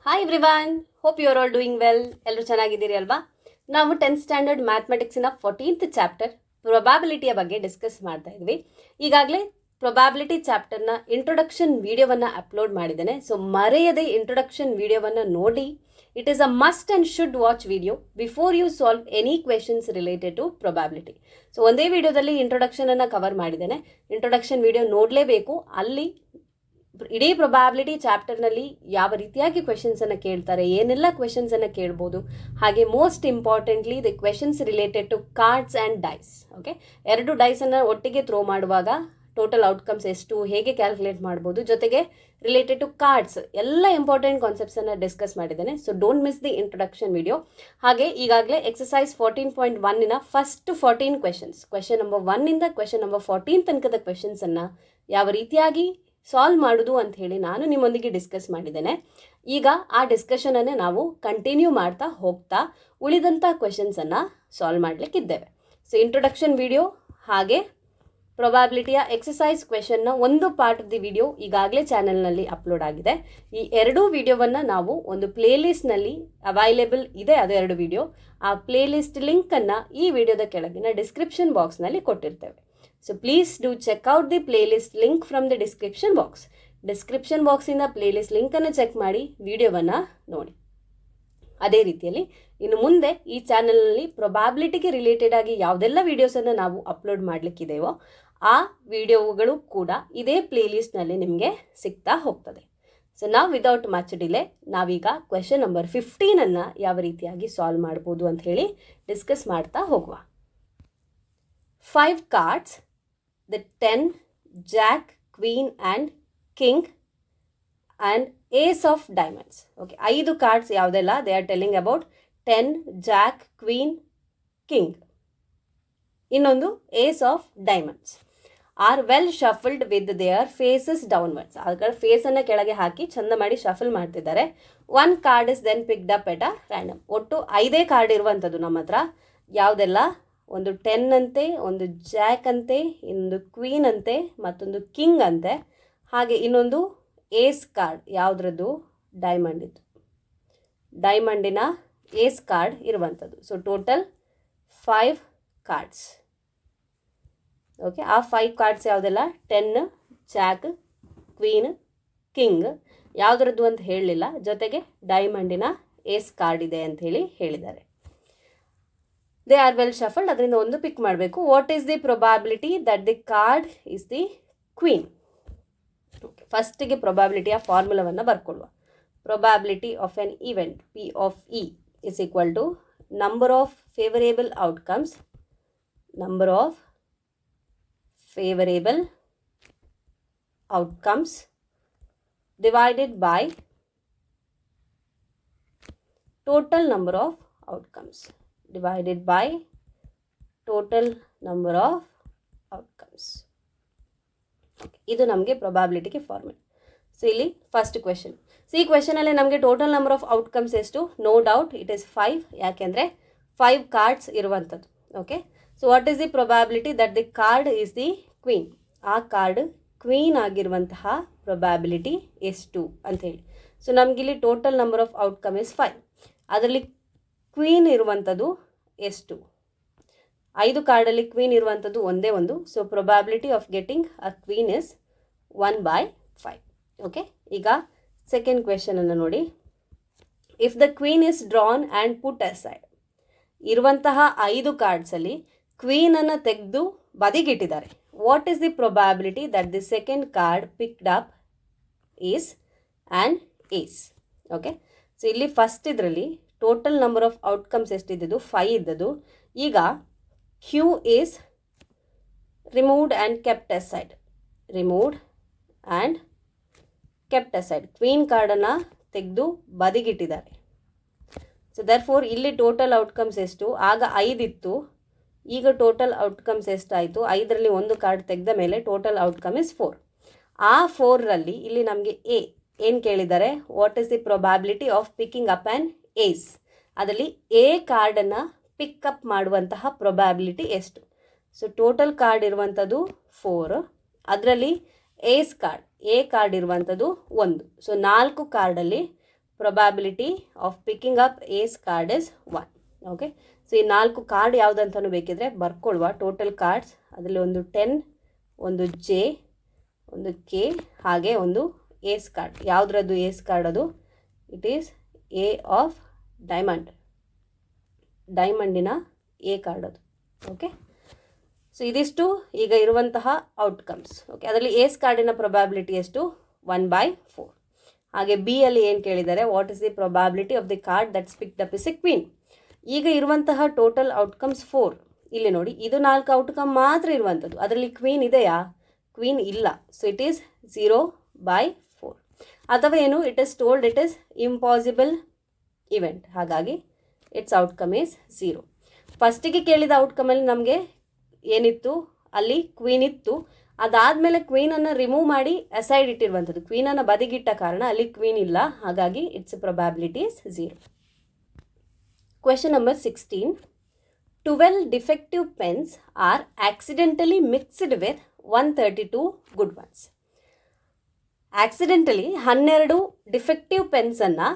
Hi everyone, hope you are all doing well. ಎಲ್ಲರೂ ಚೆನ್ನಾಗಿದ್ದೀರಿ ಅಲ್ವಾ? ನಾವು 10th ಸ್ಟ್ಯಾಂಡರ್ಡ್ ಮ್ಯಾಥಮೆಟಿಕ್ಸಿನ 14th ಚಾಪ್ಟರ್ ಪ್ರೊಬಾಬಿಲಿಟಿಯ ಬಗ್ಗೆ ಡಿಸ್ಕಸ್ ಮಾಡ್ತಾ ಇದ್ವಿ. ಈಗಾಗಲೇ ಪ್ರೊಬಾಬಿಲಿಟಿ ಚಾಪ್ಟರ್ನ ಇಂಟ್ರೊಡಕ್ಷನ್ ವಿಡಿಯೋವನ್ನು ಅಪ್ಲೋಡ್ ಮಾಡಿದ್ದೇನೆ. ಸೊ ಮರೆಯದೆ ಇಂಟ್ರೊಡಕ್ಷನ್ ವಿಡಿಯೋವನ್ನು ನೋಡಿ. It is a must and should watch video before you solve any questions related to probability. So ಒಂದೇ ವಿಡಿಯೋದಲ್ಲಿ ಇಂಟ್ರೊಡಕ್ಷನನ್ನು ಕವರ್ ಮಾಡಿದ್ದೇನೆ. ಇಂಟ್ರೊಡಕ್ಷನ್ ವಿಡಿಯೋ ನೋಡಲೇಬೇಕು. ಅಲ್ಲಿ ಇಡೀ ಪ್ರೊಬಾಬಿಲಿಟಿ ಚಾಪ್ಟರ್ನಲ್ಲಿ ಯಾವ ರೀತಿಯಾಗಿ ಕ್ವೆಶನ್ಸನ್ನು ಕೇಳ್ತಾರೆ, ಏನೆಲ್ಲ ಕ್ವೆಶನ್ಸನ್ನು ಕೇಳ್ಬೋದು, ಹಾಗೆ most importantly the questions related to cards and dice. Okay, 2 ಡೈಸನ್ನು ಒಟ್ಟಿಗೆ ಥ್ರೋ ಮಾಡುವಾಗ ಟೋಟಲ್ ಔಟ್ಕಮ್ಸ್ ಎಷ್ಟು, ಹೇಗೆ ಕ್ಯಾಲ್ಕುಲೇಟ್ ಮಾಡ್ಬೋದು, ಜೊತೆಗೆ ರಿಲೇಟೆಡ್ ಟು ಕಾರ್ಡ್ಸ್ ಎಲ್ಲ ಇಂಪಾರ್ಟೆಂಟ್ ಕಾನ್ಸೆಪ್ಟ್ಸನ್ನು ಡಿಸ್ಕಸ್ ಮಾಡಿದ್ದೇನೆ. So don't miss the introduction video. ಹಾಗೆ ಈಗಾಗಲೇ ಎಕ್ಸಸೈಸ್ 14.1ನ ಫಸ್ಟ್ 14 ಕ್ವೆಶನ್ಸ್, ಕ್ವೆಶನ್ ನಂಬರ್ 1ಇಂದ ಕ್ವೆಶನ್ ನಂಬರ್ 14 ತನಕದ ಕ್ವೆಶನ್ಸನ್ನು ಯಾವ ರೀತಿಯಾಗಿ ಸಾಲ್ವ್ ಮಾಡೋದು ಅಂತ ಹೇಳಿ ನಾನು ನಿಮ್ಮೊಂದಿಗೆ ಡಿಸ್ಕಸ್ ಮಾಡಿದ್ದೇನೆ. ಈಗ ಆ ಡಿಸ್ಕಷನನ್ನೇ ನಾವು ಕಂಟಿನ್ಯೂ ಮಾಡ್ತಾ ಹೋಗ್ತಾ ಉಳಿದಂಥ ಕ್ವೆಶನ್ಸನ್ನು ಸಾಲ್ವ್ ಮಾಡಲಿಕ್ಕಿದ್ದೇವೆ. ಸೊ ಇಂಟ್ರೊಡಕ್ಷನ್ ವಿಡಿಯೋ ಹಾಗೆ ಪ್ರೊಬಾಬಿಲಿಟಿಯ ಎಕ್ಸಸೈಸ್ ಕ್ವೆಶನ್ನ ಒಂದು ಪಾರ್ಟ್ ಆಫ್ ದಿ ವಿಡಿಯೋ ಈಗಾಗಲೇ ಚಾನಲ್ನಲ್ಲಿ ಅಪ್ಲೋಡ್ ಆಗಿದೆ. ಈ 2 ವಿಡಿಯೋವನ್ನು ನಾವು ಒಂದು ಪ್ಲೇಲಿಸ್ಟ್ನಲ್ಲಿ ಅವೈಲೇಬಲ್ ಇದೆ. ಅದು 2 ವಿಡಿಯೋ. ಆ ಪ್ಲೇಲಿಸ್ಟ್ ಲಿಂಕನ್ನು ಈ ವಿಡಿಯೋದ ಕೆಳಗಿನ ಡಿಸ್ಕ್ರಿಪ್ಷನ್ ಬಾಕ್ಸ್ನಲ್ಲಿ ಕೊಟ್ಟಿರ್ತೇವೆ. So please do check out the playlist link from the description box. Description ಬಾಕ್ಸಿಂದ ಪ್ಲೇಲಿಸ್ಟ್ ಲಿಂಕನ್ನು ಚೆಕ್ ಮಾಡಿ ವಿಡಿಯೋವನ್ನು ನೋಡಿ. ಅದೇ ರೀತಿಯಲ್ಲಿ ಇನ್ನು ಮುಂದೆ ಈ ಚಾನಲ್ನಲ್ಲಿ ಪ್ರೊಬಾಬಿಲಿಟಿಗೆ ರಿಲೇಟೆಡ್ ಆಗಿ ಯಾವುದೆಲ್ಲ ವಿಡಿಯೋಸನ್ನು ನಾವು ಅಪ್ಲೋಡ್ ಮಾಡಲಿಕ್ಕಿದೆಯೋ ಆ ವಿಡಿಯೋಗಳು ಕೂಡ ಇದೇ ಪ್ಲೇಲಿಸ್ಟ್ನಲ್ಲಿ ನಿಮಗೆ ಸಿಗ್ತಾ ಹೋಗ್ತದೆ. ಸೊ ನಾವು ವಿದೌಟ್ ಮಚ್ ಡಿಲೇ ನಾವೀಗ ಕ್ವೆಶನ್ ನಂಬರ್ 15ಅನ್ನು ಯಾವ ರೀತಿಯಾಗಿ ಸಾಲ್ವ್ ಮಾಡ್ಬೋದು ಅಂತ ಹೇಳಿ ಡಿಸ್ಕಸ್ ಮಾಡ್ತಾ ಹೋಗುವ. 5 cards, the 10, Jack, Queen and King and Ace of Diamonds. Okay, 5 cards ಯಾವುದೆಲ್ಲ they are telling about 10, Jack, Queen, King. ಇನ್ನೊಂದು Ace of Diamonds are well shuffled with their faces downwards. ಅದರ ಫೇಸನ್ನು ಕೆಳಗೆ ಹಾಕಿ ಚಂದ ಮಾಡಿ ಶಫಲ್ ಮಾಡ್ತಿದ್ದಾರೆ. 1 card is then picked up at a random. ಒಟ್ಟು 5 card ಇರುವಂಥದ್ದು ನಮ್ಮ ಹತ್ರ. ಯಾವುದೆಲ್ಲ? ಒಂದು 10 ಅಂತೆ, ಒಂದು ಜಾಕ್ ಅಂತೆ, ಇನ್ನೊಂದು ಕ್ವೀನ್ ಅಂತೆ, ಮತ್ತೊಂದು ಕಿಂಗ್ ಅಂತೆ, ಹಾಗೆ ಇನ್ನೊಂದು ಏಸ್ ಕಾರ್ಡ್. ಯಾವುದ್ರದ್ದು? ಡೈಮಂಡಿದ್ದು. ಡೈಮಂಡಿನ ಏಸ್ ಕಾರ್ಡ್ ಇರುವಂಥದ್ದು. So total 5 cards. ಓಕೆ, ಆ 5 ಕಾರ್ಡ್ಸ್ ಯಾವುದೆಲ್ಲ? 10, ಜಾಕ್, ಕ್ವೀನ್, ಕಿಂಗ್. ಯಾವುದ್ರದ್ದು ಅಂತ ಹೇಳಲಿಲ್ಲ, ಜೊತೆಗೆ ಡೈಮಂಡಿನ ಏಸ್ ಕಾರ್ಡ್ ಇದೆ ಅಂತ ಹೇಳಿ ಹೇಳಿದ್ದಾರೆ. They are well shuffled. ಅದರಿಂದ ಒಂದು ಪಿಕ್ ಮಾಡಬೇಕು. What is the probability that the card is the queen? Okay, ಫಸ್ಟಿಗೆ ಪ್ರೊಬಾಬಿಲಿಟಿಯ ಫಾರ್ಮುಲಾವನ್ನು ಬರ್ಕೊಳ್ಳುವ. Probability of an event P of E is equal to number of favourable outcomes, number of favourable outcomes divided by total number of outcomes divided by total number of outcomes. Okay, ಇದು ನಮಗೆ ಪ್ರೊಬಾಬಿಲಿಟಿಗೆ formula. So ಇಲ್ಲಿ first question. So ಈ ಕ್ವೆಶನಲ್ಲಿ ನಮಗೆ total number of outcomes ಎಷ್ಟು? No doubt it is 5. ಯಾಕೆಂದರೆ 5 ಕಾರ್ಡ್ಸ್ ಇರುವಂಥದ್ದು. Okay, so what is the probability that the card is the queen? ಆ ಕಾರ್ಡ್ ಕ್ವೀನ್ ಆಗಿರುವಂತಹ ಪ್ರೊಬ್ಯಾಬಿಲಿಟಿ ಎಷ್ಟು ಅಂಥೇಳಿ. ಸೊ ನಮಗಿಲ್ಲಿ total number of outcome is 5. ಅದರಲ್ಲಿ ಕ್ವೀನ್ ಇರುವಂಥದ್ದು ಎಷ್ಟು? 5 ಕಾರ್ಡಲ್ಲಿ ಕ್ವೀನ್ ಇರುವಂಥದ್ದು ಒಂದೇ ಒಂದು. So probability of getting a queen is 1/5. Okay, ಈಗ ಸೆಕೆಂಡ್ ಕ್ವೆಶನನ್ನು ನೋಡಿ. If the queen is drawn and put aside. ಇರುವಂತಹ 5 ಕಾರ್ಡ್ಸಲ್ಲಿ ಕ್ವೀನನ್ನು ತೆಗೆದು ಬದಿಗಿಟ್ಟಿದ್ದಾರೆ. What is the probability that the second card picked up is an ace? Okay, so ಇಲ್ಲಿ first ಇದರಲ್ಲಿ ಟೋಟಲ್ ನಂಬರ್ ಆಫ್ ಔಟ್ಕಮ್ಸ್ ಎಷ್ಟಿದ್ದು? 5 ಇದ್ದದ್ದು. ಈಗ Q is removed and kept aside. Removed and kept aside. Queen ಕಾರ್ಡನ್ನು ತೆಗೆದು ಬದಿಗಿಟ್ಟಿದ್ದಾರೆ. So therefore ಇಲ್ಲಿ total outcomes ಎಷ್ಟು? ಆಗ 5 ಇತ್ತು, ಈಗ ಟೋಟಲ್ ಔಟ್ಕಮ್ಸ್ ಎಷ್ಟಾಯಿತು? 5ರಲ್ಲಿ ಒಂದು ಕಾರ್ಡ್ ತೆಗೆದ ಮೇಲೆ ಟೋಟಲ್ ಔಟ್ಕಮ್ ಇಸ್ 4. ಆ 4ರಲ್ಲಿ ಇಲ್ಲಿ ನಮಗೆ ಎ ಏನು ಕೇಳಿದ್ದಾರೆ? What is the probability of picking up an ace? ಅದರಲ್ಲಿ ಎ ಕಾರ್ಡನ್ನು ಪಿಕ್ಕಪ್ ಮಾಡುವಂತಹ ಪ್ರೊಬ್ಯಾಬಿಲಿಟಿ ಎಷ್ಟು? ಸೊ ಟೋಟಲ್ ಕಾರ್ಡ್ ಇರುವಂಥದ್ದು 4. ಅದರಲ್ಲಿ ಏಸ್ ಕಾರ್ಡ್, ಎ ಕಾರ್ಡ್ ಇರುವಂಥದ್ದು 1. ಸೊ 4 ಕಾರ್ಡಲ್ಲಿ probability of picking up ace card is 1. Okay, so ಈ 4 ಕಾರ್ಡ್ ಯಾವುದಂತಲೂ ಬೇಕಿದ್ರೆ ಬರ್ಕೊಳ್ಳುವ. ಟೋಟಲ್ ಕಾರ್ಡ್ಸ್ ಅದರಲ್ಲಿ ಒಂದು 10, ಒಂದು ಜೆ, ಒಂದು ಕೆ, ಹಾಗೆ ಒಂದು ಏಸ್ ಕಾರ್ಡ್. ಯಾವುದ್ರದ್ದು ಏಸ್ ಕಾರ್ಡ್? ಅದು ಇಟ್ ಈಸ್ ಎ ಆಫ್ ಡೈಮಂಡಿನ ಎ ಕಾರ್ಡ್ ಅದು. ಓಕೆ, ಸೊ ಇದಿಷ್ಟು ಈಗ ಇರುವಂತಹ ಔಟ್ಕಮ್ಸ್. ಓಕೆ, ಅದರಲ್ಲಿ ಏಸ್ ಕಾರ್ಡಿನ ಪ್ರೊಬ್ಯಾಬಿಲಿಟಿ ಎಷ್ಟು? 1/4. ಹಾಗೆ ಬಿ ಅಲ್ಲಿ ಏನು ಕೇಳಿದ್ದಾರೆ? What is the probability of the card that's picked up is A queen. ಈಗ ಇರುವಂತಹ ಟೋಟಲ್ ಔಟ್ಕಮ್ಸ್ 4. ಇಲ್ಲಿ ನೋಡಿ, ಇದು 4 ಔಟ್ಕಮ್ ಮಾತ್ರ ಇರುವಂಥದ್ದು. ಅದರಲ್ಲಿ ಕ್ವೀನ್ ಇದೆಯಾ? ಕ್ವೀನ್ ಇಲ್ಲ. So it is 0/4. ಅಥವಾ ಏನು, it is told it is impossible event. ಹಾಗಾಗಿ ಇಟ್ಸ್ ಔಟ್ಕಮ್ ಈಸ್ 0. ಫಸ್ಟಿಗೆ ಕೇಳಿದ ಔಟ್ಕಮಲ್ಲಿ ನಮಗೆ ಏನಿತ್ತು? ಅಲ್ಲಿ ಕ್ವೀನ್ ಇತ್ತು. ಅದಾದಮೇಲೆ ಕ್ವೀನನ್ನು ರಿಮೂವ್ ಮಾಡಿ ಅಸೈಡ್ ಇಟ್ಟಿರುವಂಥದ್ದು. ಕ್ವೀನನ್ನು ಬದಿಗಿಟ್ಟ ಕಾರಣ ಅಲ್ಲಿ ಕ್ವೀನ್ ಇಲ್ಲ. ಹಾಗಾಗಿ it's probability is 0. Question number 16. 12 defective pens are accidentally mixed with 132 good ones. Accidentally 12 defective ಪೆನ್ಸನ್ನು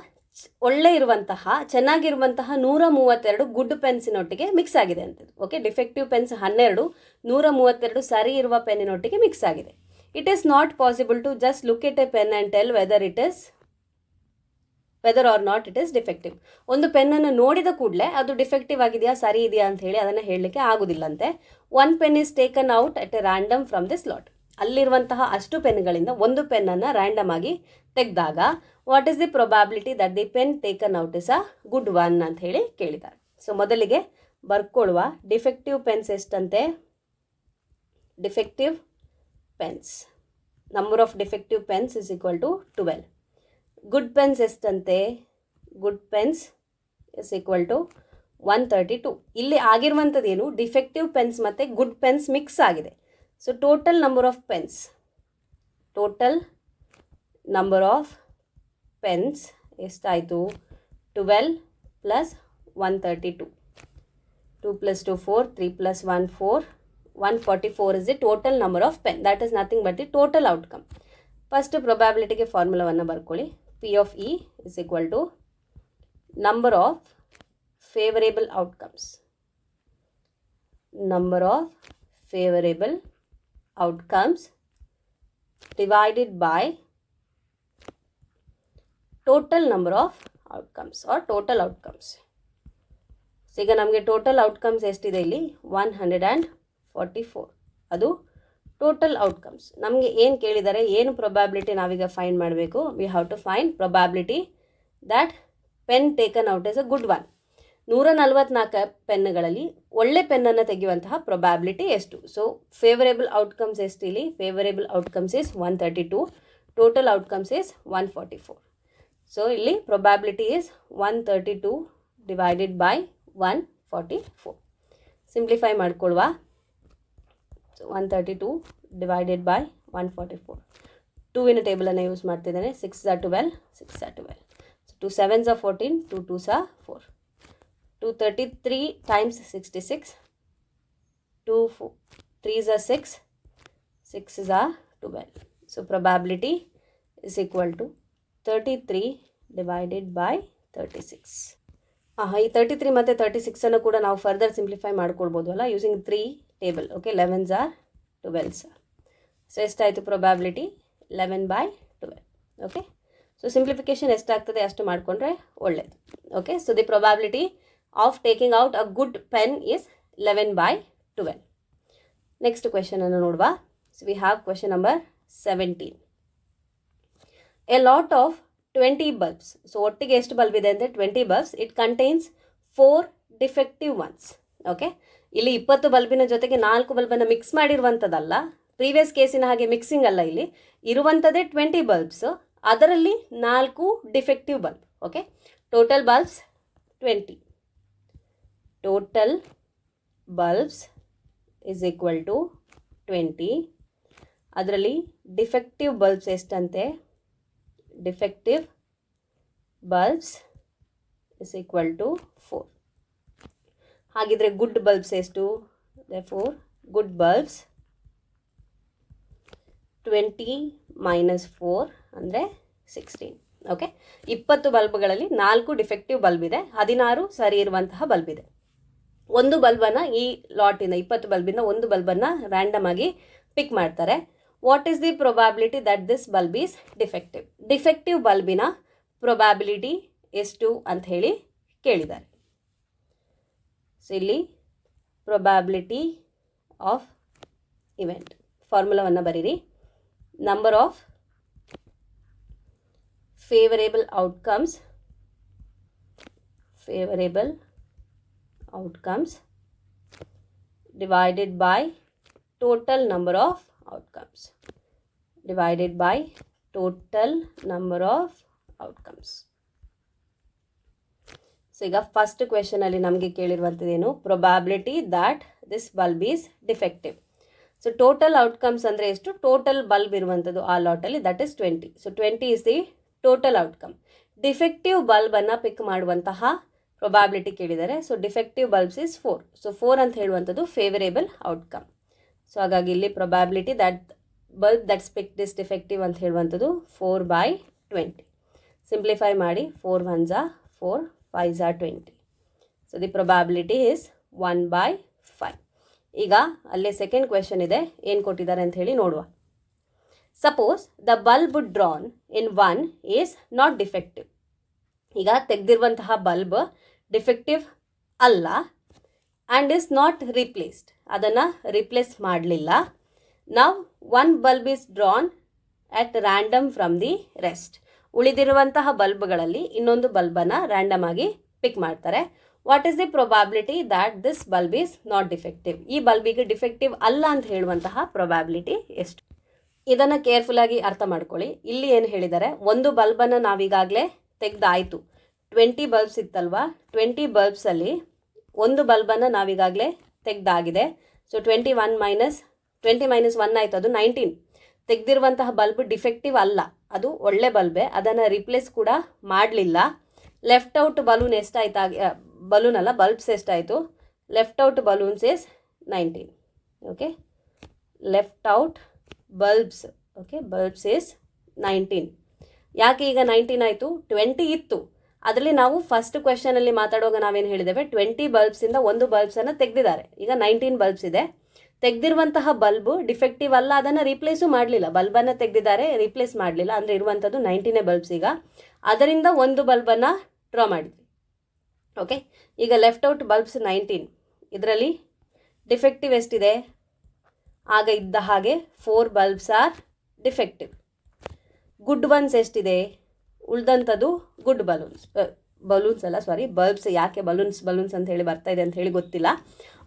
ಒಳ್ಳೆ ಇರುವಂತಹ ಚೆನ್ನಾಗಿರುವಂತಹ 132 ಗುಡ್ ಪೆನ್ಸಿನೊಟ್ಟಿಗೆ ಮಿಕ್ಸ್ ಆಗಿದೆ ಅಂತದ್ದು. ಓಕೆ, ಡಿಫೆಕ್ಟಿವ್ ಪೆನ್ಸ್ 12, 132 ಸರಿ ಇರುವ ಪೆನ್ನಿನೊಟ್ಟಿಗೆ ಮಿಕ್ಸ್ ಆಗಿದೆ. It is not possible to just look at a pen and tell whether or not it is defective. ಒಂದು ಪೆನ್ನನ್ನು ನೋಡಿದ ಕೂಡಲೇ ಅದು ಡಿಫೆಕ್ಟಿವ್ ಆಗಿದೆಯಾ ಸರಿ ಇದೆಯಾ ಅಂತ ಹೇಳಿ ಅದನ್ನು ಹೇಳಲಿಕ್ಕೆ ಆಗೋದಿಲ್ಲಂತೆ. 1 pen is taken out at a random from the slot. ಅಲ್ಲಿರುವಂತಹ ಅಷ್ಟು ಪೆನ್ಗಳಿಂದ ಒಂದು ಪೆನ್ನನ್ನು ರ್ಯಾಂಡಮ್ ಆಗಿ ತೆಗೆದಾಗ what is the probability that the pen taken out is a good one ಅಂತ ಹೇಳಿ ಕೇಳಿದ್ದಾರೆ. ಸೊ ಮೊದಲಿಗೆ ಬರ್ಕೊಳ್ಳುವ. ಡಿಫೆಕ್ಟಿವ್ ಪೆನ್ಸ್ ಎಷ್ಟಂತೆ? Defective pens, number of defective pens is equal to 12. Good pens ಎಷ್ಟಂತೆ? Good pens is equal to 132. ಇಲ್ಲಿ ಆಗಿರುವಂಥದ್ದೇನು? Defective pens ಮತ್ತು ಗುಡ್ ಪೆನ್ಸ್ ಮಿಕ್ಸ್ ಆಗಿದೆ. So total number of pens ಎಷ್ಟಾಯಿತು? 12 plus 132. 2 + 2 4, 3 + 1 4, 144 is the total number of pen. That is nothing but the total outcome. First ಪ್ರೊಬ್ಯಾಬಿಲಿಟಿಗೆ ಫಾರ್ಮುಲಾವನ್ನು ಬರ್ಕೊಳ್ಳಿ. P of E is equal to number of favorable outcomes. Number of favorable outcomes divided by total number of outcomes or total outcomes. So ಈಗ ನಮಗೆ total outcomes ಎಷ್ಟಿದೆ ಇಲ್ಲಿ? 144. ಅದು total outcomes. ನಮಗೆ ಏನು ಕೇಳಿದ್ದಾರೆ? ಏನು ಪ್ರೊಬ್ಯಾಬಿಲಿಟಿ ನಾವೀಗ ಫೈಂಡ್ ಮಾಡಬೇಕು? We have to find probability that pen taken out is a good one. 144 ಪೆನ್ಗಳಲ್ಲಿ ಒಳ್ಳೆ ಪೆನ್ನನ್ನು ತೆಗೆಯುವಂತಹ ಪ್ರೊಬ್ಯಾಬಿಲಿಟಿ ಎಷ್ಟು? ಸೊ ಫೇವರೇಬಲ್ ಔಟ್ಕಮ್ಸ್ ಎಷ್ಟು ಇಲ್ಲಿ? Favourable outcomes is 132, total outcomes is 144. So ಇಲ್ಲಿ probability is 132 divided by 144. Simplify ಮಾಡ್ಕೊಳ್ವಾ. So 132 divided by 144. 2 ಟೇಬಲನ್ನು ಯೂಸ್ ಮಾಡ್ತಿದ್ದೇನೆ. 6 are 12, 6 are 12. ಸೊ 2 7s are 14, 2 2s are 4. 233 times 66, 2 3s are 6, 6s are 12. So probability is equal to 33 divided by 36. ಈ 33 ಮತ್ತು 36 ಅನ್ನು ಕೂಡ ನಾವು ಫರ್ದರ್ ಸಿಂಪ್ಲಿಫೈ ಮಾಡ್ಕೊಳ್ಬೋದು ಅಲ್ಲ, using 3 table. Okay, 11s are 12s are. So ಎಷ್ಟಾಯಿತು ಪ್ರೊಬ್ಯಾಬಿಲಿಟಿ? 11/12. ಓಕೆ, ಸೊ ಸಿಂಪ್ಲಿಫಿಕೇಶನ್ ಎಷ್ಟಾಗ್ತದೆ ಅಷ್ಟು ಮಾಡಿಕೊಂಡ್ರೆ ಒಳ್ಳೆಯದು. Okay, so the probability of taking out a good pen is 11/12. Next question ಅನ್ನು ನೋಡುವ. So we have question number 17. A lot of 20 bulbs. So ಒಟ್ಟಿಗೆ ಎಷ್ಟು bulb ಇದೆ ಅಂದರೆ 20 bulbs. It contains 4 defective once. Okay, ಇಲ್ಲಿ 20 ಬಲ್ಬಿನ ಜೊತೆಗೆ 4 ಬಲ್ಬನ್ನು ಮಿಕ್ಸ್ ಮಾಡಿರುವಂಥದ್ದಲ್ಲ, ಪ್ರೀವಿಯಸ್ ಕೇಸಿನ ಹಾಗೆ mixing ಅಲ್ಲ. ಇಲ್ಲಿ ಇರುವಂಥದ್ದೇ 20 ಬಲ್ಬ್ಸ್, ಅದರಲ್ಲಿ 4 defective bulb. Okay, total bulbs 20. Total bulbs is equal to 20. ಅದರಲ್ಲಿ ಡಿಫೆಕ್ಟಿವ್ ಬಲ್ಬ್ಸ್ ಎಷ್ಟಂತೆ? Defective bulbs is equal to 4. ಹಾಗಿದ್ರೆ ಗುಡ್ ಬಲ್ಬ್ಸ್ ಎಷ್ಟು? therefore ಗುಡ್ ಬಲ್ಬ್ಸ್ 20 - 4 ಅಂದರೆ 16. ಓಕೆ, 20 ಬಲ್ಬ್ಗಳಲ್ಲಿ 4 ಡಿಫೆಕ್ಟಿವ್ ಬಲ್ಬ್ ಇದೆ, 16 ಸರಿ ಇರುವಂತಹ ಬಲ್ಬ್ ಇದೆ. ಒಂದು ಬಲ್ಬನ್ನು ಈ ಲಾಟಿಂದ 20 ಬಲ್ಬಿಂದ ಒಂದು ಬಲ್ಬನ್ನು ರ್ಯಾಂಡಮ್ ಆಗಿ ಪಿಕ್ ಮಾಡ್ತಾರೆ. What is the probability that this bulb is defective? Defective ಬಲ್ಬಿನ ಪ್ರೊಬಾಬಿಲಿಟಿ ಎಷ್ಟು ಅಂತ ಹೇಳಿ ಕೇಳಿದ್ದಾರೆ. ಸೊ ಇಲ್ಲಿ ಪ್ರೊಬಾಬಿಲಿಟಿ ಆಫ್ ಇವೆಂಟ್ ಫಾರ್ಮುಲಾವನ್ನು ಬರೀರಿ. Number of favorable outcomes divided by total number of outcomes so ಈಗ ಫಸ್ಟ್ ಕ್ವೆಶನ್ ಅಲ್ಲಿ ನಮಗೆ ಕೇಳಿರುವಂಥದ್ದೇನು? Probability that this bulb is defective. So total outcomes ಅಂದರೆ ಎಷ್ಟು? ಟೋಟಲ್ ಬಲ್ಬ್ ಇರುವಂಥದ್ದು ಆ ಲಾಟಲ್ಲಿ, that is 20. So 20 is the total outcome. Defective ಬಲ್ಬನ್ನು ಪಿಕ್ ಮಾಡುವಂತಹ ಪ್ರೊಬಾಬಿಲಿಟಿ ಕೇಳಿದ್ದಾರೆ. So defective bulbs is 4. So 4 ಅಂತ ಹೇಳುವಂಥದ್ದು ಫೇವರೇಬಲ್ ಔಟ್ಕಮ್. ಸೊ ಹಾಗಾಗಿ ಇಲ್ಲಿ probability that bulb that's picked is defective ಅಂತ ಹೇಳುವಂಥದ್ದು 4/20. ಸಿಂಪ್ಲಿಫೈ ಮಾಡಿ, 4 1s are 4, 5s are 20. So the probability is 1/5. ಈಗ ಅಲ್ಲೇ ಸೆಕೆಂಡ್ ಕ್ವೆಶನ್ ಇದೆ, ಏನು ಕೊಟ್ಟಿದ್ದಾರೆ ಅಂತ ಹೇಳಿ ನೋಡುವ. Suppose the bulb drawn in 1 is not defective. ಈಗ ತೆಗೆದಿರುವಂತಹ ಬಲ್ಬ್ ಡಿಫೆಕ್ಟಿವ್ ಅಲ್ಲ ಆ್ಯಂಡ್ ಈಸ್ ನಾಟ್ ರಿಪ್ಲೇಸ್ಡ್, ಅದನ್ನು ರಿಪ್ಲೇಸ್ ಮಾಡಲಿಲ್ಲ. ನಾವು 1 bulb is drawn at random from the rest. ಉಳಿದಿರುವಂತಹ ಬಲ್ಬ್ಗಳಲ್ಲಿ ಇನ್ನೊಂದು ಬಲ್ಬನ್ನು ರ್ಯಾಂಡಮ್ ಆಗಿ ಪಿಕ್ ಮಾಡ್ತಾರೆ. What is the probability that this bulb is not defective? ಈ ಬಲ್ಬಿಗೆ ಡಿಫೆಕ್ಟಿವ್ ಅಲ್ಲ ಅಂತ ಹೇಳುವಂತಹ ಪ್ರೊಬಾಬಿಲಿಟಿ ಎಷ್ಟು? ಇದನ್ನು ಕೇರ್ಫುಲ್ಲಾಗಿ ಅರ್ಥ ಮಾಡ್ಕೊಳ್ಳಿ. ಇಲ್ಲಿ ಏನು ಹೇಳಿದ್ದಾರೆ, ಒಂದು ಬಲ್ಬನ್ನು ನಾವೀಗಾಗಲೇ ತೆಗೆದಾಯಿತು. 20 ಬಲ್ಬ್ಸ್ ಇತ್ತಲ್ವಾ, 20 ಬಲ್ಬ್ಸಲ್ಲಿ ಒಂದು ಬಲ್ಬನ್ನು ನಾವೀಗಾಗಲೇ ತೆಗೆದಾಗಿದೆ. ಸೊ 20 ಮೈನಸ್ 1 ಆಯಿತು, ಅದು 19. ತೆಗೆದಿರುವಂತಹ ಬಲ್ಬ್ ಡಿಫೆಕ್ಟಿವ್ ಅಲ್ಲ, ಅದು ಒಳ್ಳೆ ಬಲ್ಬೇ, ಅದನ್ನು ರಿಪ್ಲೇಸ್ ಕೂಡ ಮಾಡಲಿಲ್ಲ. ಲೆಫ್ಟ್ ಔಟ್ ಬಲೂನ್ ಎಷ್ಟಾಯ್ತು? ಬಲೂನ್ ಅಲ್ಲ, ಬಲ್ಬ್ಸ್ ಎಷ್ಟಾಯಿತು? Left out balloons is 19. Okay, left out bulbs, okay, bulbs is 19. ಯಾಕೆ ಈಗ 19 ಆಯಿತು? 20 ಇತ್ತು. ಅದರಲ್ಲಿ ನಾವು ಫಸ್ಟ್ ಕ್ವೆಶನಲ್ಲಿ ಮಾತಾಡುವಾಗ ನಾವೇನು ಹೇಳಿದ್ದೇವೆ, 20 ಬಲ್ಬ್ಸಿಂದ ಒಂದು ಬಲ್ಬ್ಸನ್ನು ತೆಗೆದಿದ್ದಾರೆ. ಈಗ 19 ಬಲ್ಬ್ಸ್ ಇದೆ. ತೆಗೆದಿರುವಂತಹ ಬಲ್ಬು ಡಿಫೆಕ್ಟಿವ್ ಅಲ್ಲ, ಅದನ್ನು ರೀಪ್ಲೇಸು ಮಾಡಲಿಲ್ಲ. ಬಲ್ಬನ್ನು ತೆಗೆದಿದ್ದಾರೆ, ರೀಪ್ಲೇಸ್ ಮಾಡಲಿಲ್ಲ, ಅಂದರೆ ಇರುವಂಥದ್ದು 19 ಬಲ್ಬ್ಸ್. ಈಗ ಅದರಿಂದ ಒಂದು ಬಲ್ಬನ್ನು ಡ್ರಾ ಮಾಡಿದ್ವಿ. ಓಕೆ, ಈಗ ಲೆಫ್ಟ್ ಔಟ್ ಬಲ್ಬ್ಸ್ 19, ಇದರಲ್ಲಿ ಡಿಫೆಕ್ಟಿವ್ ಎಷ್ಟಿದೆ? ಆಗ ಇದ್ದ ಹಾಗೆ 4 bulbs are defective. Good ones ಎಷ್ಟಿದೆ? ಉಳ್ದಂಥದ್ದು ಗುಡ್ ಬಲೂನ್ಸ್ ಅಲ್ಲ, ಸಾರಿ, ಬಲ್ಬ್ಸ್. ಯಾಕೆ ಬಲೂನ್ಸ್ ಅಂತ ಹೇಳಿ ಬರ್ತಾ ಇದೆ ಅಂತ ಹೇಳಿ ಗೊತ್ತಿಲ್ಲ.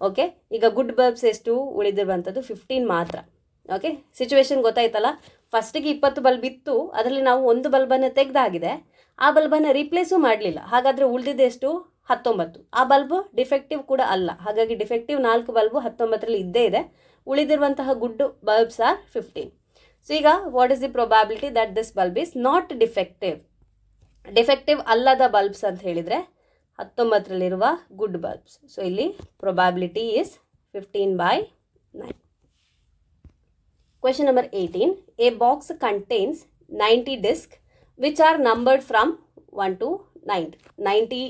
ಓಕೆ, ಈಗ ಗುಡ್ ಬಲ್ಬ್ಸ್ ಎಷ್ಟು? ಉಳಿದಿರುವಂಥದ್ದು 15 ಮಾತ್ರ. ಓಕೆ, ಸಿಚುವೇಶನ್ ಗೊತ್ತಾಯ್ತಲ್ಲ. ಫಸ್ಟಿಗೆ 20 ಬಲ್ಬ್ ಇತ್ತು, ಅದರಲ್ಲಿ ನಾವು ಒಂದು ಬಲ್ಬನ್ನು ತೆಗೆದಾಗಿದೆ, ಆ ಬಲ್ಬನ್ನು ರೀಪ್ಲೇಸು ಮಾಡಲಿಲ್ಲ. ಹಾಗಾದರೆ ಉಳಿದಿದ್ದೆಷ್ಟು? 19. ಆ ಬಲ್ಬು ಡಿಫೆಕ್ಟಿವ್ ಕೂಡ ಅಲ್ಲ, ಹಾಗಾಗಿ ಡಿಫೆಕ್ಟಿವ್ 4 ಬಲ್ಬು 19ರಲ್ಲಿ ಇದ್ದೇ ಇದೆ. ಉಳಿದಿರುವಂತಹ ಗುಡ್ ಬಲ್ಬ್ಸ್ ಆರ್ 15. ಸೊ ಈಗ what is the probability that this bulb is not defective? Defective ಅಲ್ಲದ ಬಲ್ಬ್ಸ್ ಅಂತ ಹೇಳಿದರೆ 19ರಲ್ಲಿರುವ ಗುಡ್ ಬಲ್ಬ್ಸ್. ಸೊ ಇಲ್ಲಿ probability is 15/9. Question number 18. A box contains 90 disc which are numbered from 1 to 90. 90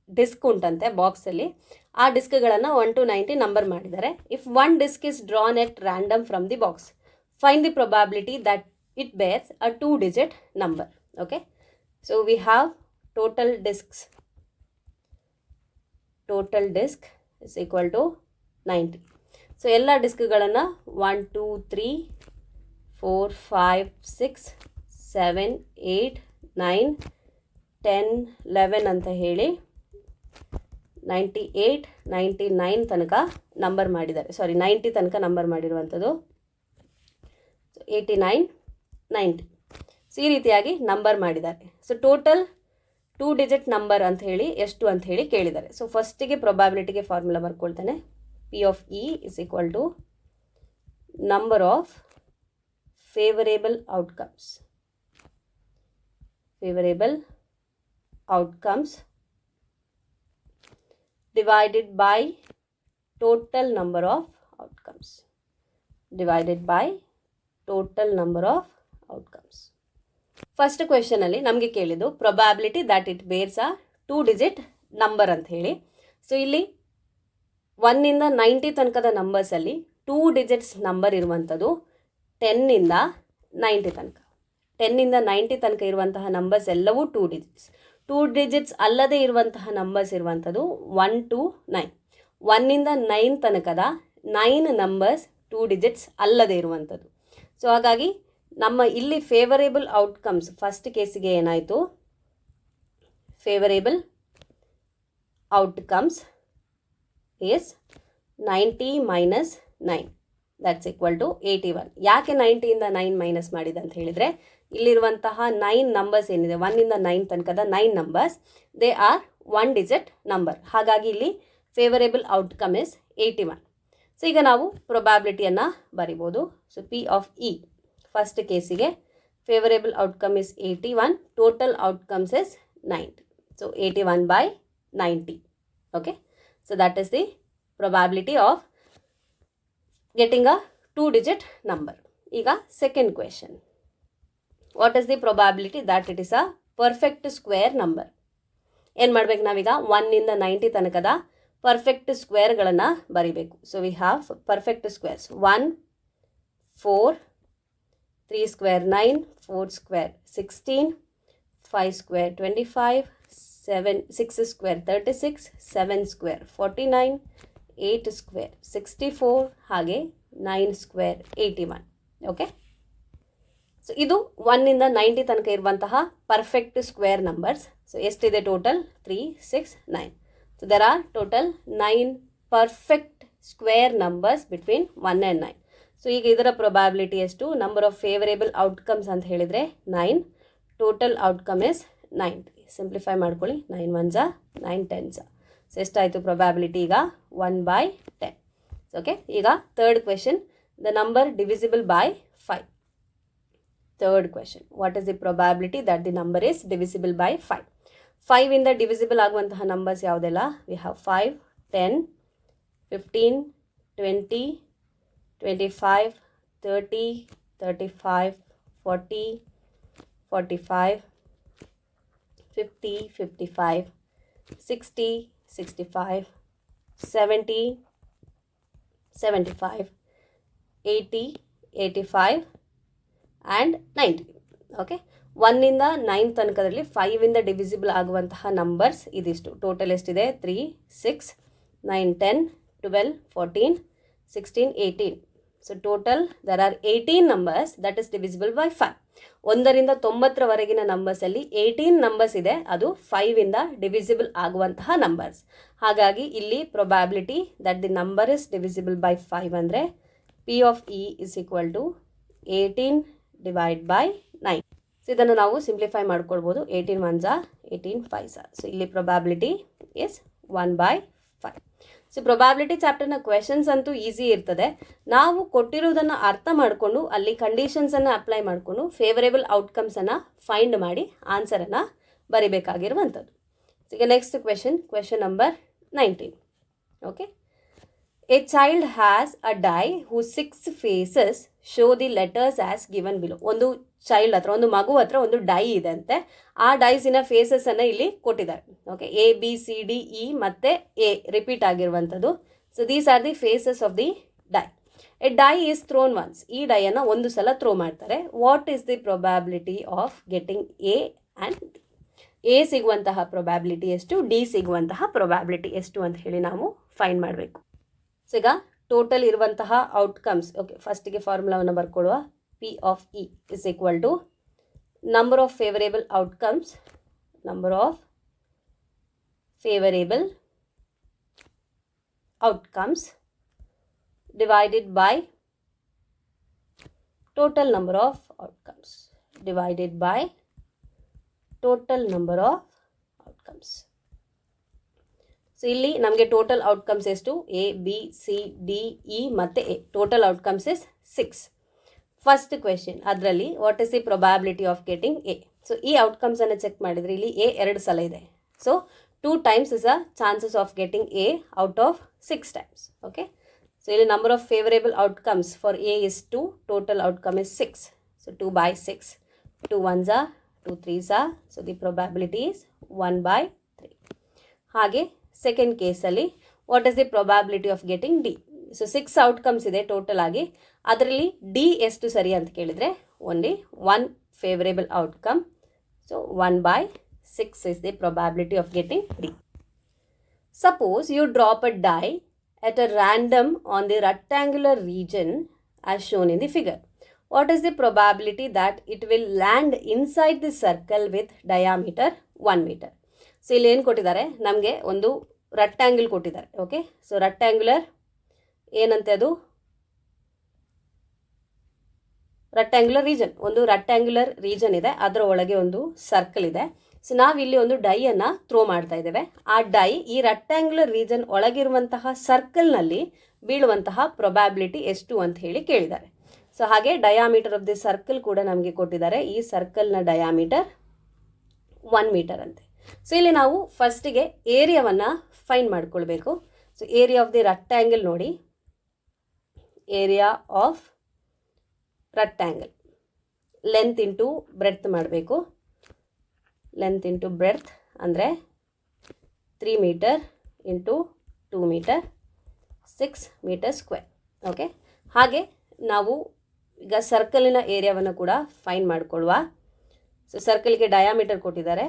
disc ಉಂಟಂತೆ ಬಾಕ್ಸಲ್ಲಿ. ಆ ಡಿಸ್ಕ್ಗಳನ್ನು 1 to 90 ನಂಬರ್ ಮಾಡಿದ್ದಾರೆ. If 1 disc is drawn at random from the box, find the probability that it bears a 2-digit number. Okay, so we have total disc is equal to 90. So ಎಲ್ಲ ಡಿಸ್ಕ್ಗಳನ್ನು 1 2 3 4 5 6 7 8 9 10 11 ಅಂತ ಹೇಳಿ 98 99 ತನಕ ನಂಬರ್ ಮಾಡಿದ್ದಾರೆ. ಸಾರಿ, 90 ತನಕ number ಮಾಡಿರುವಂಥದ್ದು. 89 90. So ಈ ರೀತಿಯಾಗಿ ನಂಬರ್ ಮಾಡಿದ್ದಾರೆ. ಸೊ ಟೋಟಲ್ 2-digit ನಂಬರ್ ಅಂತ ಹೇಳಿ ಎಷ್ಟು ಅಂತ ಹೇಳಿ ಕೇಳಿದ್ದಾರೆ. ಸೊ ಫಸ್ಟಿಗೆ ಪ್ರೊಬಾಬಿಲಿಟಿಗೆ formula ಬರ್ಕೊಳ್ತೇನೆ. P of E is equal to number of favorable outcomes divided by total number of outcomes. First ಕ್ವೆಶನಲ್ಲಿ ನಮಗೆ ಕೇಳಿದ್ದು probability that it bears a 2 digit number ಅಂತ ಹೇಳಿ. ಸೊ ಇಲ್ಲಿ 1ಇಂದ 90 ತನಕದ ನಂಬರ್ಸಲ್ಲಿ 2 ಡಿಜಿಟ್ಸ್ ನಂಬರ್ ಇರುವಂಥದ್ದು 10ಇಂದ 90 ತನಕ. 10ಇಂದ 90 ತನಕ ಇರುವಂತಹ ನಂಬರ್ಸ್ ಎಲ್ಲವೂ 2 ಡಿಜಿಟ್ಸ್. 2 ಡಿಜಿಟ್ಸ್ ಅಲ್ಲದೆ ಇರುವಂತಹ ನಂಬರ್ಸ್ ಇರುವಂಥದ್ದು 1 to 9. 1ಇಂದ 9 ತನಕದ 9 ನಂಬರ್ಸ್ 2 ಡಿಜಿಟ್ಸ್ ಅಲ್ಲದೆ ಇರುವಂಥದ್ದು. ಸೊ ಹಾಗಾಗಿ ನಮ್ಮ ಇಲ್ಲಿ ಫೇವರೇಬಲ್ ಔಟ್ಕಮ್ಸ್ ಫಸ್ಟ್ ಕೇಸಿಗೆ ಏನಾಯಿತು, favourable outcomes is 90 minus 9 that's equal to 81. ಯಾಕೆ 90ಇಂದ 9 ಮೈನಸ್ ಮಾಡಿದೆ ಅಂತ ಹೇಳಿದರೆ, ಇಲ್ಲಿರುವಂತಹ 9 ನಂಬರ್ಸ್ ಏನಿದೆ 1ಇಂದ 9 ತನಕದ 9 numbers they are 1 digit number. ಹಾಗಾಗಿ ಇಲ್ಲಿ ಫೇವರೇಬಲ್ ಔಟ್ಕಮ್ ಇಸ್ 81. ಸೊ ಈಗ ನಾವು ಪ್ರೊಬ್ಯಾಬಿಲಿಟಿಯನ್ನು ಬರಿಬೋದು. So P of E first ಕೇಸಿಗೆ favourable outcome is 81, total outcomes is 90. So 81 by 90. Okay, so that is the probability of getting a 2-digit number. ಈಗ second question, what is the probability that it is a perfect square number. ಏನು ಮಾಡ್ಬೇಕು ನಾವೀಗ 1ಇಂದ 90 ತನಕದ perfect ಸ್ಕ್ವೇರ್ಗಳನ್ನು ಬರಿಬೇಕು. So we have perfect squares 1, 4, 3 square 9, 4 square 16, 5 square 25, 6 square 36, 7 square 49, 8 square 64 ಹಾಗೆ 9 square 81. Okay, so ಇದು 1ಇಂದ 90 ತನಕ ಇರುವಂತಹ ಪರ್ಫೆಕ್ಟ್ ಸ್ಕ್ವೇರ್ ನಂಬರ್ಸ್. ಸೊ ಎಷ್ಟಿದೆ total 3, 6, 9. So there are total 9 perfect square numbers between 1 and 9. So ಈಗ ಇದರ ಪ್ರೊಬ್ಯಾಬಿಲಿಟಿ ಎಷ್ಟು, ನಂಬರ್ ಆಫ್ ಫೇವರೇಬಲ್ ಔಟ್ಕಮ್ಸ್ ಅಂತ ಹೇಳಿದರೆ 9, ಟೋಟಲ್ ಔಟ್ಕಮ್ ಇಸ್ 90. ಸಿಂಪ್ಲಿಫೈ ಮಾಡ್ಕೊಳ್ಳಿ, 9 1s 9 10s. ಸೊ ಎಷ್ಟಾಯಿತು ಪ್ರೊಬ್ಯಾಬಿಲಿಟಿ ಈಗ 1/10. ಓಕೆ, ಈಗ third question, the number divisible by 5. Third question, what is the probability that the number is divisible by 5. 5ಇಂದ divisible ಆಗುವಂತಹ numbers ಯಾವುದೆಲ್ಲ, we have 5, 10, 15, 20, 25, 30, 35, 40, 45, 50, 55, 60, 65, 70, 75, 80, 85 and 90. Okay, 1ಇಂದ 9 ತನಕದಲ್ಲಿ 5ಇಂದ ಡಿವಿಸಿಬಲ್ ಆಗುವಂತಹ ನಂಬರ್ಸ್ ಇದಿಷ್ಟು. ಟೋಟಲ್ ಎಷ್ಟಿದೆ, 3, 6, 9, 10, 12, 14, 16, 18. So total there are 18 numbers that is divisible by 5. 1ರಿಂದ 90ರವರೆಗಿನ ನಂಬರ್ಸಲ್ಲಿ 18 ನಂಬರ್ಸ್ ಇದೆ, ಅದು 5ಇಂದ ಡಿವಿಸಿಬಲ್ ಆಗುವಂತಹ ನಂಬರ್ಸ್. ಹಾಗಾಗಿ ಇಲ್ಲಿ probability that the number is divisible by 5 ಅಂದರೆ P of E is equal to 18 divide by 9. So ಇದನ್ನು ನಾವು ಸಿಂಪ್ಲಿಫೈ ಮಾಡ್ಕೊಳ್ಬೋದು, 18 1s 18 5s. ಸೊ ಇಲ್ಲಿ ಪ್ರೊಬ್ಯಾಬಿಲಿಟಿ ಇಸ್ 1/5. ಸೊ ಪ್ರೊಬ್ಯಾಬಿಲಿಟಿ ಚಾಪ್ಟರ್ನ ಕ್ವೆಶನ್ಸ್ ಅಂತೂ ಈಸಿ ಇರ್ತದೆ. ನಾವು ಕೊಟ್ಟಿರೋದನ್ನು ಅರ್ಥ ಮಾಡಿಕೊಂಡು ಅಲ್ಲಿ ಕಂಡೀಷನ್ಸನ್ನು ಅಪ್ಲೈ ಮಾಡಿಕೊಂಡು ಫೇವರೇಬಲ್ ಔಟ್ಕಮ್ಸನ್ನು ಫೈಂಡ್ ಮಾಡಿ ಆನ್ಸರನ್ನು ಬರಿಬೇಕಾಗಿರುವಂಥದ್ದು. ಈಗ next question number 19. Okay, a child has a die who 6 faces show the letters as given below. ಒಂದು ಚೈಲ್ಡ್ ಹತ್ರ, ಒಂದು ಮಗು ಹತ್ರ ಒಂದು ಡೈ ಇದೆ ಅಂತೆ. ಆ ಡೈಸಿನ ಫೇಸಸನ್ನು ಇಲ್ಲಿ ಕೊಟ್ಟಿದ್ದಾರೆ. Okay, A B C D E ಮತ್ತು ಎ ರಿಪೀಟ್ ಆಗಿರುವಂಥದ್ದು. So these are the faces of the die. A die is thrown once. ಈ ಡೈಯನ್ನು ಒಂದು ಸಲ ಥ್ರೋ ಮಾಡ್ತಾರೆ. What is the probability of getting A and D. A ಸಿಗುವಂತಹ probability ಎಷ್ಟು, D ಸಿಗುವಂತಹ ಪ್ರೊಬ್ಯಾಬಿಲಿಟಿ ಎಷ್ಟು ಅಂತ ಹೇಳಿ ನಾವು ಫೈಂಡ್ ಮಾಡಬೇಕು. ಸೊ ಈಗ ಟೋಟಲ್ ಇರುವಂತಹ ಔಟ್ಕಮ್ಸ್, ಓಕೆ ಫಸ್ಟಿಗೆ ಫಾರ್ಮುಲಾವನ್ನು ಬರ್ಕೊಳ್ಳುವ. P of E is equal to number of favourable outcomes, number of favourable outcomes divided by total number of outcomes divided by total number of outcomes. So ಇಲ್ಲಿ ನಮಗೆ total outcomes ಎಷ್ಟು, A B C D E ಮತ್ತು A. Total outcomes is 6. First question ಅದರಲ್ಲಿ what is the probability of getting A. So ಈ ಔಟ್ಕಮ್ಸನ್ನು check ಮಾಡಿದರೆ ಇಲ್ಲಿ A 2 ಸಲ ಇದೆ. So 2 times is a chances of getting A out of 6 times. Okay, so ಇಲ್ಲಿ number of favourable outcomes for A is 2, total outcome is 6. So 2/6, 2 1s 2 3s are, so the probability is 1/3. ಹಾಗೆ second ಕೇಸಲ್ಲಿ what is the probability of getting D. So 6 outcomes ಇದೆ total ಆಗಿ, ಅದರಲ್ಲಿ D ಎಷ್ಟು ಸರಿ ಅಂತ ಕೇಳಿದರೆ only 1 favourable outcome. So 1/6 is the probability of getting D. Suppose you drop a die at a random on the rectangular region as shown in the figure. What is the probability that it will land inside the circle with diameter 1 meter? So ಇಲ್ಲಿ ಏನು ಕೊಟ್ಟಿದ್ದಾರೆ, ನಮಗೆ ಒಂದು rectangle ಕೊಟ್ಟಿದ್ದಾರೆ. Okay, so rectangular ಏನಂತೆ, ಅದು rectangular region, ಒಂದು rectangular region ಇದೆ, ಅದರ ಒಳಗೆ ಒಂದು ಸರ್ಕಲ್ ಇದೆ. ಸೊ ನಾವಿಲ್ಲಿ ಒಂದು ಡೈಯನ್ನು ಥ್ರೋ ಮಾಡ್ತಾ ಇದ್ದೇವೆ. ಆ ಡೈ ಈ ರೆಕ್ಟ್ಯಾಂಗ್ಯುಲರ್ ರೀಜನ್ ಒಳಗಿರುವಂತಹ ಸರ್ಕಲ್ನಲ್ಲಿ ಬೀಳುವಂತಹ ಪ್ರೊಬ್ಯಾಬಿಲಿಟಿ ಎಷ್ಟು ಅಂತ ಹೇಳಿ ಕೇಳಿದ್ದಾರೆ. ಸೊ ಹಾಗೆ ಡಯಾಮೀಟರ್ ಆಫ್ ದಿ ಸರ್ಕಲ್ ಕೂಡ ನಮಗೆ ಕೊಟ್ಟಿದ್ದಾರೆ. ಈ ಸರ್ಕಲ್ನ ಡಯಾಮೀಟರ್ 1 ಮೀಟರ್ ಅಂತೆ. ಸೊ ಇಲ್ಲಿ ನಾವು ಫಸ್ಟಿಗೆ ಏರಿಯಾವನ್ನು ಫೈಂಡ್ ಮಾಡ್ಕೊಳ್ಬೇಕು. So area of the rectangle ನೋಡಿ, area of rectangle length into breadth ಮಾಡಬೇಕು. ಲೆಂತ್ ಇಂಟು ಬ್ರೆಡ್ತ್ ಅಂದರೆ 3 metre into 2 metre 6 metre square. Okay, ಹಾಗೆ ನಾವು ಈಗ ಸರ್ಕಲಿನ ಏರಿಯಾವನ್ನು ಕೂಡ ಫೈಂಡ್ ಮಾಡಿಕೊಳ್ಳುವ. ಸೊ ಸರ್ಕಲ್ಗೆ ಡಯಾಮೀಟರ್ ಕೊಟ್ಟಿದ್ದಾರೆ.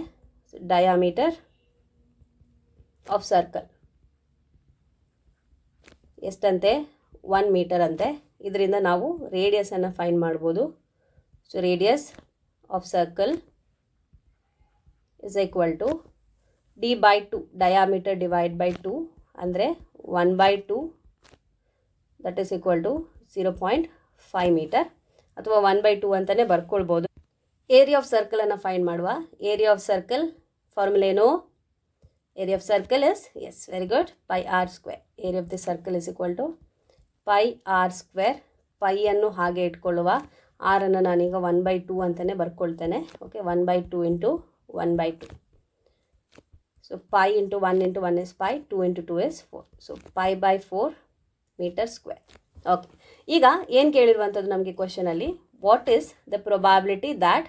ಡಯಾಮೀಟರ್ ಆಫ್ ಸರ್ಕಲ್ ಎಷ್ಟಂತೆ, 1 ಮೀಟರ್ ಅಂತೆ. ಇದರಿಂದ ನಾವು ರೇಡಿಯಸನ್ನು ಫೈಂಡ್ ಮಾಡ್ಬೋದು. So radius of circle is equal to d/2, diameter divided by 2 ಅಂದರೆ 1/2, that is equal to 0.5 metre, ಅಥವಾ 1/2 ಅಂತಲೇ ಬರ್ಕೊಳ್ಬೋದು. ಏರಿಯಾ ಆಫ್ ಸರ್ಕಲನ್ನು ಫೈಂಡ್ ಮಾಡುವ. ಏರಿಯಾ ಆಫ್ ಸರ್ಕಲ್ ಫಾರ್ಮುಲಾ ಏನು, area of circle is, yes very good, pi R square. Area of the circle is equal to pi R square. ಪೈಯನ್ನು ಹಾಗೆ ಇಟ್ಕೊಳ್ಳುವ, ಆರನ್ನು ನಾನೀಗ 1/2 ಅಂತಲೇ ಬರ್ಕೊಳ್ತೇನೆ. Okay, 1/2 into 1/2. So pi into 1 is pi, 2 into 2 is 4. So pi/4 meter square. Okay, ಈಗ ಏನು ಕೇಳಿರುವಂಥದ್ದು ನಮಗೆ ಕ್ವಶನಲ್ಲಿ, what is the probability that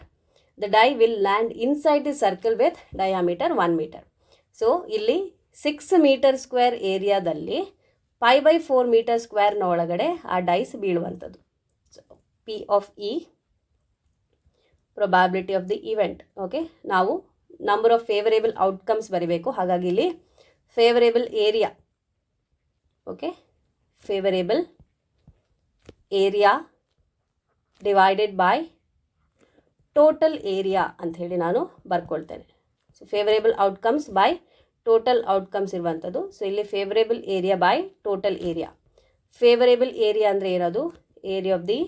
the die will land inside the circle with diameter 1 metre. So ಇಲ್ಲಿ 6 ಮೀಟರ್ ಸ್ಕ್ವೇರ್ ಏರಿಯಾದಲ್ಲಿ pi/4 metre ಸ್ಕ್ವೇರ್ನ ಒಳಗಡೆ ಆ ಡೈಸ್ ಬೀಳುವಂಥದ್ದು. So P of E, probability of the event. Okay, ನಾವು ನಂಬರ್ ಆಫ್ ಫೇವರೇಬಲ್ ಔಟ್ಕಮ್ಸ್ ಬರೀಬೇಕು. ಹಾಗಾಗಿ ಇಲ್ಲಿ favourable area, okay, favourable area divided by total area ಅಂತ ಹೇಳಿ ನಾನು ಬರ್ಕೊಳ್ತೇನೆ. So favourable outcomes by total outcomes ಇರುವಂಥದ್ದು. ಸೊ ಇಲ್ಲಿ favourable area by total area. Favourable area ಅಂದರೆ ಏನದು, area of the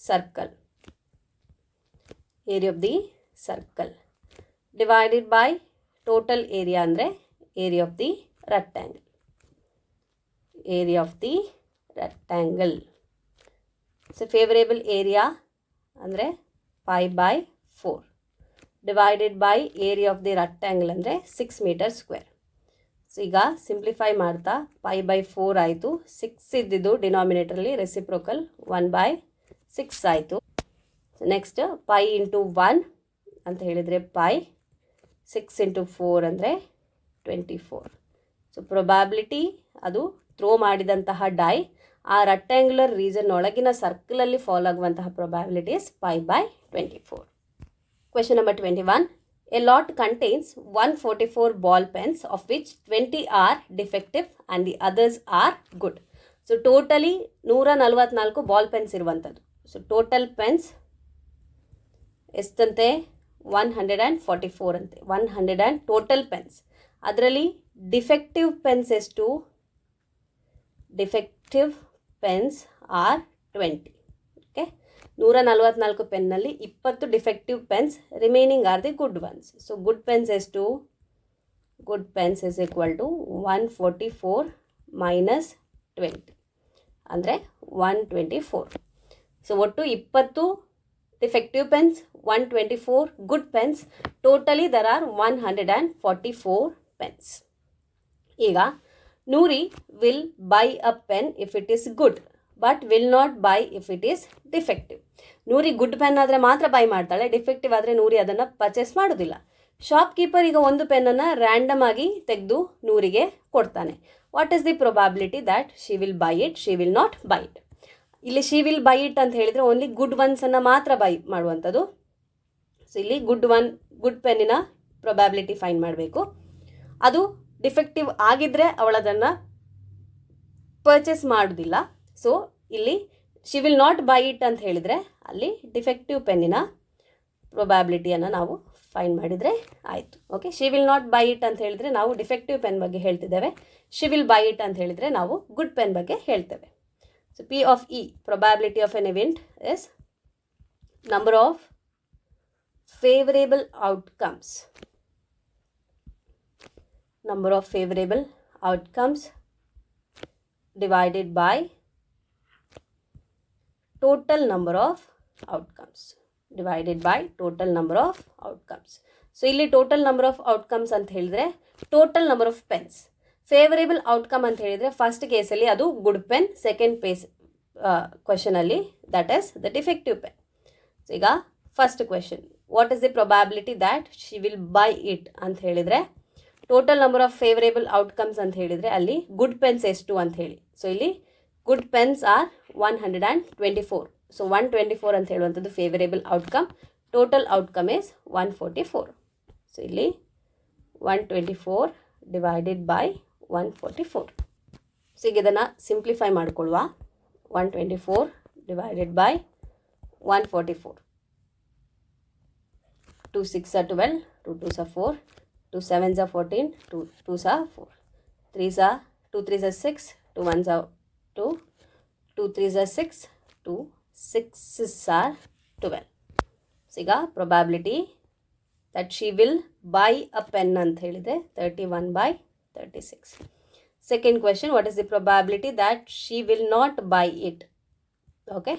circle, area of the circle divided by total area ಅಂದರೆ area of the rectangle, area of the rectangle. So favourable area ಅಂದರೆ pi/4 divided by area of the rectangle ಅಂದರೆ 6 metre square. So ಈಗ simplify ಮಾಡ್ತಾ pi/4 ಆಯಿತು, 6 ಇದ್ದಿದ್ದು ಡಿನಾಮಿನೇಟರಲ್ಲಿ reciprocal 1/6 ಆಯಿತು. Next pi into 1 ಅಂತ ಹೇಳಿದರೆ ಪೈ, 6 ಇಂಟು 4 ಅಂದರೆ 24. ಸೊ ಪ್ರೊಬ್ಯಾಬಿಲಿಟಿ ಅದು ಥ್ರೋ ಮಾಡಿದಂತಹ ಡೈ ಆ ರೆಕ್ಟ್ಯಾಂಗ್ಯುಲರ್ ರೀಜನ್ ಒಳಗಿನ ಸರ್ಕಲಲ್ಲಿ ಫಾಲ್ ಆಗುವಂತಹ probabilities pi/24. Question number 21. A lot contains 144 ball pens of which 20 are defective and the others are good. So totally 144 ball pens ಇರುವಂಥದ್ದು. So total pens ಎಷ್ಟಂತೆ, 144 ಅಂತೆ. 100 total pens. ಅದರಲ್ಲಿ defective pens ಎಷ್ಟು, defective pens are 20. Okay, 144 ಪೆನ್ನಲ್ಲಿ 20 defective pens, remaining are the good ones. So good pens ಎಷ್ಟು, good pens is equal to 144 minus 20 ಅಂದರೆ 124. So ಒಟ್ಟು 20 defective pens, 124 good pens, totally there are 144 pens. ಈಗ Nuri will buy a pen if it is good, but will not buy if it is defective. Nuri good pen ಆದರೆ ಮಾತ್ರ by ಮಾಡ್ತಾಳೆ, defective ಆದರೆ ನೂರಿ ಅದನ್ನು purchase ಮಾಡೋದಿಲ್ಲ. Shop keeper ಈಗ ಒಂದು ಪೆನ್ನನ್ನು ರ್ಯಾಂಡಮ್ ಆಗಿ ತೆಗೆದು ನೂರಿಗೆ ಕೊಡ್ತಾನೆ. What is the probability that she will buy it, she will not by it? ಇಲ್ಲಿ ಶಿ ವಿಲ್ ಬೈ ಇಟ್ ಅಂತ ಹೇಳಿದರೆ ಓನ್ಲಿ ಗುಡ್ ಒನ್ಸನ್ನು ಮಾತ್ರ ಬೈ ಮಾಡುವಂಥದ್ದು. ಸೊ ಇಲ್ಲಿ ಗುಡ್ ಪೆನ್ನಿನ ಪ್ರೊಬ್ಯಾಬಿಲಿಟಿ ಫೈಂಡ್ ಮಾಡಬೇಕು. ಅದು ಡಿಫೆಕ್ಟಿವ್ ಆಗಿದ್ದರೆ ಅವಳದನ್ನು ಪರ್ಚೇಸ್ ಮಾಡೋದಿಲ್ಲ. ಸೊ ಇಲ್ಲಿ she will not by it ಅಂತ ಹೇಳಿದರೆ ಅಲ್ಲಿ ಡಿಫೆಕ್ಟಿವ್ ಪೆನ್ನಿನ ಪ್ರೊಬ್ಯಾಬಿಲಿಟಿಯನ್ನು ನಾವು ಫೈಂಡ್ ಮಾಡಿದರೆ ಆಯಿತು. Okay, she will not by it ಅಂತ ಹೇಳಿದರೆ ನಾವು ಡಿಫೆಕ್ಟಿವ್ ಪೆನ್ ಬಗ್ಗೆ ಹೇಳ್ತಿದ್ದೇವೆ. ಶಿ ವಿಲ್ ಬೈ ಇಟ್ ಅಂತ ಹೇಳಿದರೆ ನಾವು ಗುಡ್ ಪೆನ್ ಬಗ್ಗೆ ಹೇಳ್ತೇವೆ. So P of E, probability of an event is number of favorable outcomes. Number of favorable outcomes divided by total number of outcomes. Divided by total number of outcomes. So ಇಲ್ಲಿ total number of outcomes ಅಂತ ಹೇಳಿದ್ರೆ total number of pens. Favourable outcome ಅಂತ ಹೇಳಿದರೆ first ಕೇಸಲ್ಲಿ ಅದು good pen, second ಕ್ವೆಶನಲ್ಲಿ that is the defective pen. So ಈಗ first question, what is the probability that she will buy it ಅಂತ ಹೇಳಿದರೆ total number of favourable outcomes ಅಂತ ಹೇಳಿದರೆ ಅಲ್ಲಿ ಗುಡ್ ಪೆನ್ಸ್ ಎಷ್ಟು ಅಂತ ಹೇಳಿ. ಸೊ ಇಲ್ಲಿ ಗುಡ್ ಪೆನ್ಸ್ ಆರ್ 124. ಸೊ 124 ಅಂತ ಹೇಳುವಂಥದ್ದು favourable outcome. Total outcome is 144. So ಇಲ್ಲಿ 124 ಡಿವೈಡೆಡ್ ಬೈ 144. ಸೊ ಈಗ ಇದನ್ನು ಸಿಂಪ್ಲಿಫೈ ಮಾಡಿಕೊಳ್ಳುವ. 124 divided by 144. 2 6 are 12, 2 2s are 4, 2 7s are 14, 2 2s are 4, 2 3s are 6, 2 1s are 2, 2 3s are 6, 2 6s are 12. So ಈಗ probability that she will buy a pen ಅಂತ ಹೇಳಿದರೆ 31/36. Second question, what is the probability that she will not by it? Okay,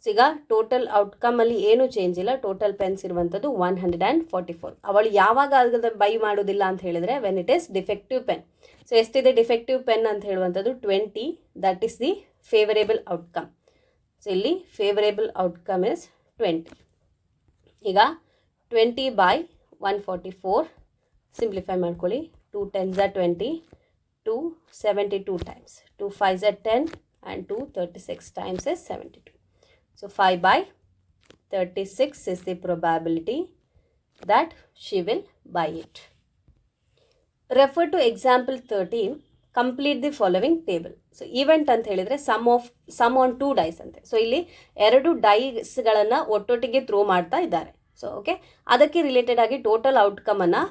so ಈಗ total ಔಟ್ಕಮಲ್ಲಿ ಏನೂ change ಇಲ್ಲ, total pens ಇರುವಂಥದ್ದು 144. ಅವಳು ಯಾವಾಗ ಅದನ್ನು ಬೈ ಮಾಡೋದಿಲ್ಲ ಅಂತ ಹೇಳಿದರೆ when it is defective pen. So ಎಷ್ಟಿದೆ ಡಿಫೆಕ್ಟಿವ್ ಪೆನ್ ಅಂತ ಹೇಳುವಂಥದ್ದು 20, that is the favourable outcome. So ಇಲ್ಲಿ ಫೇವರೇಬಲ್ ಔಟ್ಕಮ್ ಇಸ್ 20. ಈಗ 20/144 ಸಿಂಪ್ಲಿಫೈ ಮಾಡ್ಕೊಳ್ಳಿ. 2 10s are 20, 2 72 times, 2 5s are 10 and 2 36 times is 72. So 5/36 is the probability that she will buy it. Refer to example 13. Complete the following table. So event ಅಂತ ಹೇಳಿದರೆ some on 2 dies ಅಂತೆ. So ಇಲ್ಲಿ 2 ಡೈಸ್ಗಳನ್ನು ಒಟ್ಟೊಟ್ಟಿಗೆ throw ಮಾಡ್ತಾ ಇದ್ದಾರೆ. So okay, ಅದಕ್ಕೆ related ಆಗಿ total ಔಟ್ಕಮನ್ನು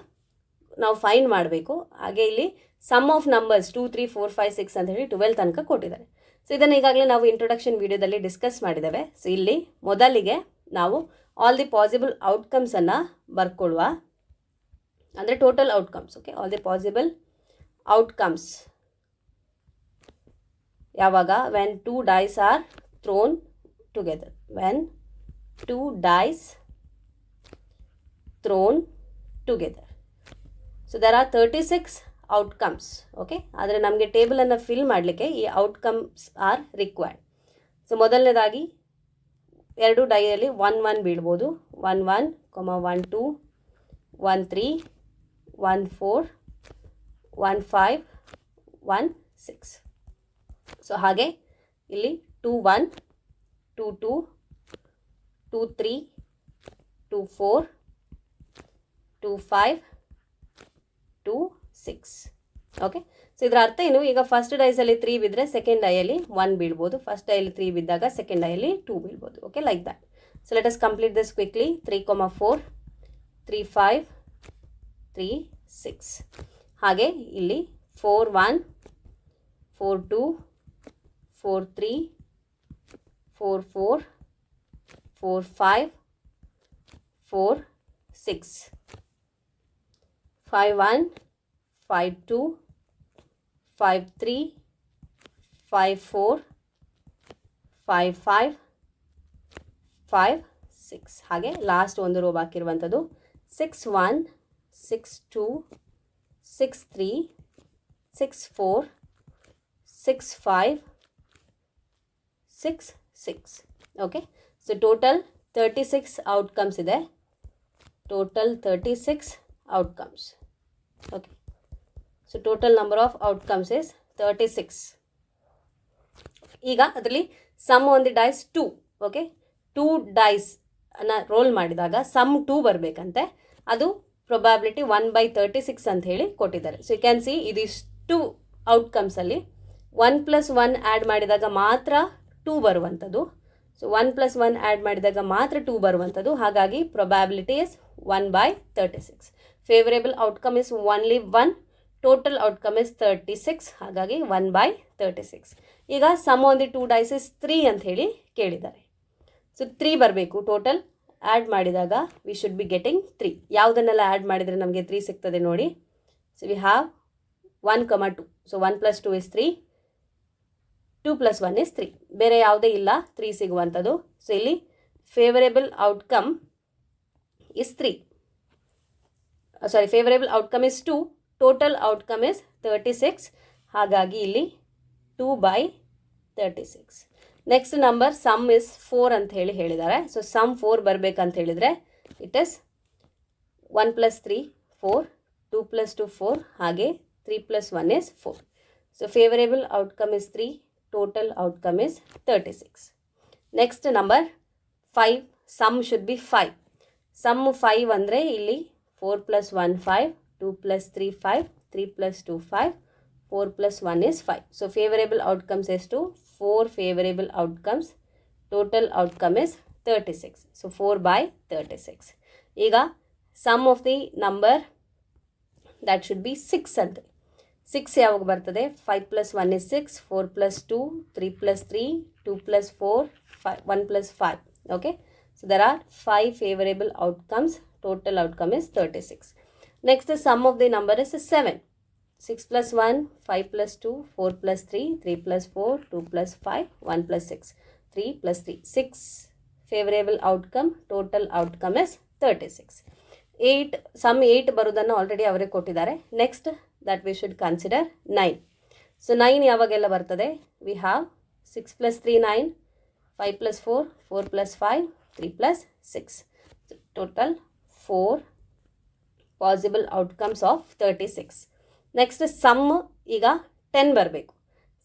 ನಾವು ಫೈಂಡ್ ಮಾಡಬೇಕು. ಹಾಗೆ ಇಲ್ಲಿ ಸಮ್ ಆಫ್ ನಂಬರ್ಸ್ 2 3 4 5 6 ಅಂತ ಹೇಳಿ 12 ತನಕ ಕೊಟ್ಟಿದ್ದಾರೆ. ಸೊ ಇದನ್ನು ಈಗಾಗಲೇ ನಾವು ಇಂಟ್ರೊಡಕ್ಷನ್ ವಿಡಿಯೋದಲ್ಲಿ ಡಿಸ್ಕಸ್ ಮಾಡಿದ್ದೇವೆ. ಸೊ ಇಲ್ಲಿ ಮೊದಲಿಗೆ ನಾವು ಆಲ್ ದಿ ಪಾಸಿಬಲ್ ಔಟ್ಕಮ್ಸನ್ನು ಬರ್ಕೊಳ್ಳುವ, ಅಂದರೆ total outcomes. Okay, all the possible outcomes ಯಾವಾಗ when 2 dice are thrown together. When 2 dice thrown together. So there are 36 outcomes. Okay, ಆದರೆ ನಮಗೆ ಟೇಬಲನ್ನು ಫಿಲ್ ಮಾಡಲಿಕ್ಕೆ ಈ ಔಟ್ಕಮ್ಸ್ ಆರ್ ರಿಕ್ವೈರ್ಡ್. ಸೊ ಮೊದಲನೇದಾಗಿ 2 ಡೈಯಲ್ಲಿ 1 1 ಬೀಳ್ಬೋದು. 1 1, 1 2, 1 3, 1 4, 1 5, 1 6. ಸೊ ಹಾಗೆ ಇಲ್ಲಿ 2 1, 2 2, 2 3, 2 4, 2 5, 2 6. ಓಕೆ, ಸೊ ಇದರ ಅರ್ಥ ಏನು? ಈಗ ಫಸ್ಟ್ ಡೈಸಲ್ಲಿ 3 ಬಿದ್ದರೆ ಸೆಕೆಂಡ್ ಡೈಯಲ್ಲಿ 1 ಬೀಳ್ಬೋದು, ಫಸ್ಟ್ ಡೈಯಲ್ಲಿ 3 ಬಿದ್ದಾಗ ಸೆಕೆಂಡ್ ಡೈಯಲ್ಲಿ 2 ಬೀಳ್ಬೋದು. Okay, like that. So let us complete this quickly. 3 4, 3 5, 3 6. ಹಾಗೆ ಇಲ್ಲಿ 4 1, 4 2, 4 3, 4 4, 4 5, 4 6. 5 1, 5 2, 5 3, 5 4, 5 5, 5 6. ಹಾಗೆ ಲಾಸ್ಟ್ ಒಂದು rho ಬಾಕಿರುವಂಥದ್ದು 6 1, 6 2, 6 3, 6 4, 6 5, 6, 6. Okay. So total 36 outcomes ಇದೆ. Total 36 outcomes. Okay. So total number of outcomes is 36. ಈಗ ಅದರಲ್ಲಿ sum on the dice 2. Okay, 2 dice ಅನ್ನ ರೋಲ್ ಮಾಡಿದಾಗ sum 2 ಬರಬೇಕಂತೆ. ಅದು ಪ್ರೊಬ್ಯಾಬಿಲಿಟಿ 1/36 ಅಂತ ಹೇಳಿ ಕೊಟ್ಟಿದ್ದಾರೆ. ಸೊ ಯು ಕ್ಯಾನ್ ಸಿ ಇದಿಷ್ಟು ಔಟ್ಕಮ್ಸಲ್ಲಿ 1+1 ಆ್ಯಡ್ ಮಾಡಿದಾಗ ಮಾತ್ರ 2 ಬರುವಂಥದ್ದು. ಸೊ 1+1 ಆ್ಯಡ್ ಮಾಡಿದಾಗ ಮಾತ್ರ 2 ಬರುವಂಥದ್ದು. ಹಾಗಾಗಿ probability is 1/36. Favourable outcome is only 1. Total outcome is 36. ಹಾಗಾಗಿ 1/36. ಈಗ sum on the 2 dice is 3 ಅಂತ ಹೇಳಿ ಕೇಳಿದ್ದಾರೆ. ಸೊ 3 ಬರಬೇಕು ಟೋಟಲ್. ಆ್ಯಡ್ ಮಾಡಿದಾಗ ವಿ ಶುಡ್ ಬಿ ಗೆಟಿಂಗ್ 3. ಯಾವುದನ್ನೆಲ್ಲ ಆ್ಯಡ್ ಮಾಡಿದರೆ ನಮಗೆ 3 ಸಿಗ್ತದೆ ನೋಡಿ. So we have 1, 2. So 1 + 2 is 3. 2 + 1 is 3. ಬೇರೆ ಯಾವುದೇ ಇಲ್ಲ 3 ಸಿಗುವಂಥದ್ದು. ಸೊ ಇಲ್ಲಿ favourable outcome is 3. Favourable outcome is 2. Total outcome is 36. ಹಾಗಾಗಿ ಇಲ್ಲಿ 2/36. ನೆಕ್ಸ್ಟ್ ನಂಬರ್ ಸಮ್ ಇಸ್ 4 ಅಂತ ಹೇಳಿ ಹೇಳಿದ್ದಾರೆ. ಸೊ ಸಮ್ 4 ಬರಬೇಕಂತ ಹೇಳಿದರೆ ಇಟ್ ಇಸ್ 1 + 3 4, 2 + 2 4, ಹಾಗೆ 3 + 1 is 4. So favourable outcome is 3. Total outcome is 36. Next number 5. Sum should be 5. Sum 5 ಅಂದರೆ ಇಲ್ಲಿ 4 + 1 5, 2 + 3 5, 3 + 2 5, 4 + 1 is 5. So favorable outcomes is 2. 4 favorable outcomes. Total outcome is 36. So 4/36. ಈಗ sum of the number that should be 6 ಅಂತ. 6 ಯಾವಾಗ ಬರ್ತದೆ? 5 + 1 is 6, 4 + 2, 3 + 3, 2 + 4, 1 + 5. Okay. So there are 5 favorable outcomes. Total outcome is 36. Next, the sum of the number is 7. 6 + 1, 5 + 2, 4 + 3, 3 + 4, 2 + 5, 1 + 6, 3 + 3. 6 favorable outcome. Total outcome is 36. 8 sum 8 ಬರೋದನ್ನು already ಅವರೇ ಕೊಟ್ಟಿದ್ದಾರೆ. Next that we should consider 9. So 9 ಯಾವಾಗೆಲ್ಲ ಬರ್ತದೆ? We have 6 + 3 9, 5 + 4, 4 + 5, 3 + 6. So total 4 possible outcomes of 36. Next sum ಈಗ 10 ಬರಬೇಕು.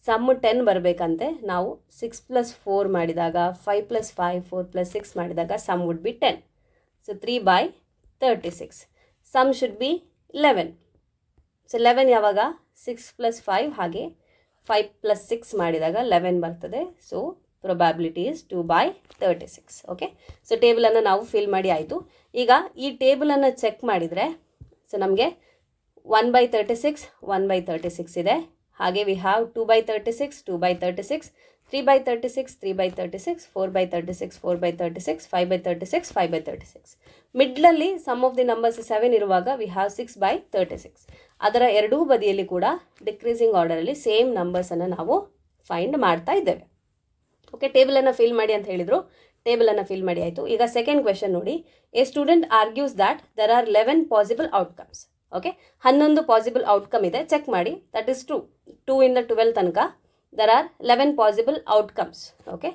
Sum 10 ಬರಬೇಕಂತೆ. ನಾವು 6 + 4 ಮಾಡಿದಾಗ, 5 + 5, 4 + 6 ಮಾಡಿದಾಗ sum would be 10. So 3/36. Sum should be 11. So 11 ಯಾವಾಗ? 6 + 5 ಹಾಗೆ 5 + 6 ಮಾಡಿದಾಗ 11 ಬರ್ತದೆ. So probability is 2/36. Okay. So ಟೇಬಲನ್ನು ನಾವು ಫಿಲ್ ಮಾಡಿ ಆಯಿತು. ಈಗ ಈ ಟೇಬಲನ್ನು ಚೆಕ್ ಮಾಡಿದರೆ ಸೊ ನಮಗೆ 1/36, 1/36 ಇದೆ. ಹಾಗೆ ವಿ ಹ್ಯಾವ್ 2/36, 2/36, 3/36, 3/36, 4/36, 4/36, 5/36, 5/36. ಮಿಡ್ಲಲ್ಲಿ ಸಮ್ ಆಫ್ ದಿ ನಂಬರ್ಸ್ 7 ಇರುವಾಗ ವಿ ಹ್ಯಾವ್ 6/36. ಅದರ ಎರಡೂ ಬದಿಯಲ್ಲಿ ಕೂಡ ಡಿಕ್ರೀಸಿಂಗ್ ಆರ್ಡರಲ್ಲಿ ಸೇಮ್ ನಂಬರ್ಸನ್ನು ನಾವು ಫೈಂಡ್ ಮಾಡ್ತಾ ಇದ್ದೇವೆ. ಓಕೆ, ಟೇಬಲನ್ನು ಫಿಲ್ ಮಾಡಿ ಅಂತ ಹೇಳಿದರು. ಟೇಬಲನ್ನು ಫಿಲ್ ಮಾಡಿ ಆಯಿತು. ಈಗ ಸೆಕೆಂಡ್ ಕ್ವೆಶನ್ ನೋಡಿ. A student argues that there are 11 possible outcomes. Okay, 11 possible outcome ಇದೆ. ಚೆಕ್ ಮಾಡಿ. That is true. 2 ಇಂದ 12 ತನಕ there are 11 possible outcomes. Okay,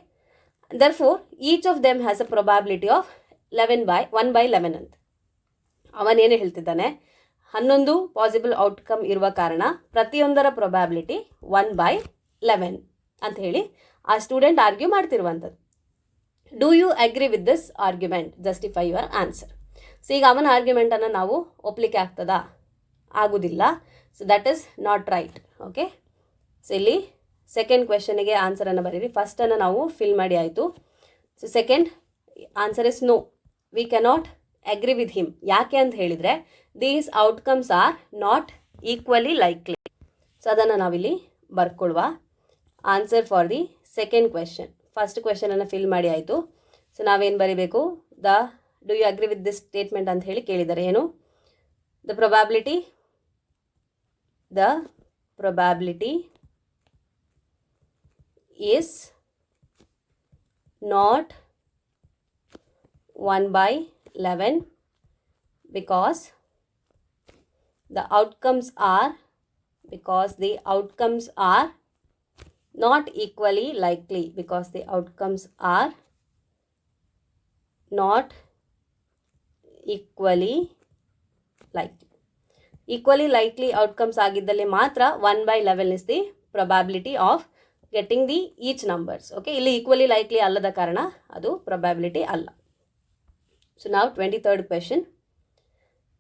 therefore each of them has a probability of 1/11 ಅಂತ. ಅವನೇನು ಹೇಳ್ತಿದ್ದಾನೆ? 11 ಪಾಸಿಬಲ್ ಔಟ್ಕಮ್ ಇರುವ ಕಾರಣ ಪ್ರತಿಯೊಂದರ ಪ್ರೊಬ್ಯಾಬಿಲಿಟಿ 1/11 ಅಂತ ಹೇಳಿ ಆ ಸ್ಟೂಡೆಂಟ್ ಆರ್ಗ್ಯೂ ಮಾಡ್ತಿರುವಂಥದ್ದು. Do you agree with this argument? Justify your answer. So ಈಗ ಅವನ ಆರ್ಗ್ಯುಮೆಂಟನ್ನು ನಾವು ಒಪ್ಪಲಿಕ್ಕೆ ಆಗ್ತದಾ? ಆಗೋದಿಲ್ಲ. So that is not right. Okay, so ಇಲ್ಲಿ ಸೆಕೆಂಡ್ ಕ್ವೆಶನಿಗೆ ಆನ್ಸರನ್ನು ಬರೀರಿ. ಫಸ್ಟನ್ನು ನಾವು ಫಿಲ್ ಮಾಡಿ ಆಯಿತು. So second answer is no, we cannot agree with him. ಯಾಕೆ ಅಂತ ಹೇಳಿದರೆ these outcomes are not equally likely. So ಅದನ್ನು ನಾವಿಲ್ಲಿ ಬರ್ಕೊಳ್ವ. Answer for the second question. First ಕ್ವೆಶನನ್ನು fill ಮಾಡಿ ಆಯಿತು. ಸೊ ನಾವೇನು ಬರೀಬೇಕು? Do you agree with this statement ಅಂತ ಹೇಳಿ ಕೇಳಿದ್ದಾರೆ. ಏನು? The probability is not 1/11 because the outcomes are not equally likely because the outcomes are not equally likely. Equally likely outcomes ಆಗಿದ್ದಲ್ಲಿ ಮಾತ್ರ 1/11 is the probability of getting the each numbers. Okay, ಇಲ್ಲಿ equally likely ಅಲ್ಲದ ಕಾರಣ ಅದು probability ಅಲ್ಲ. So now 23rd question.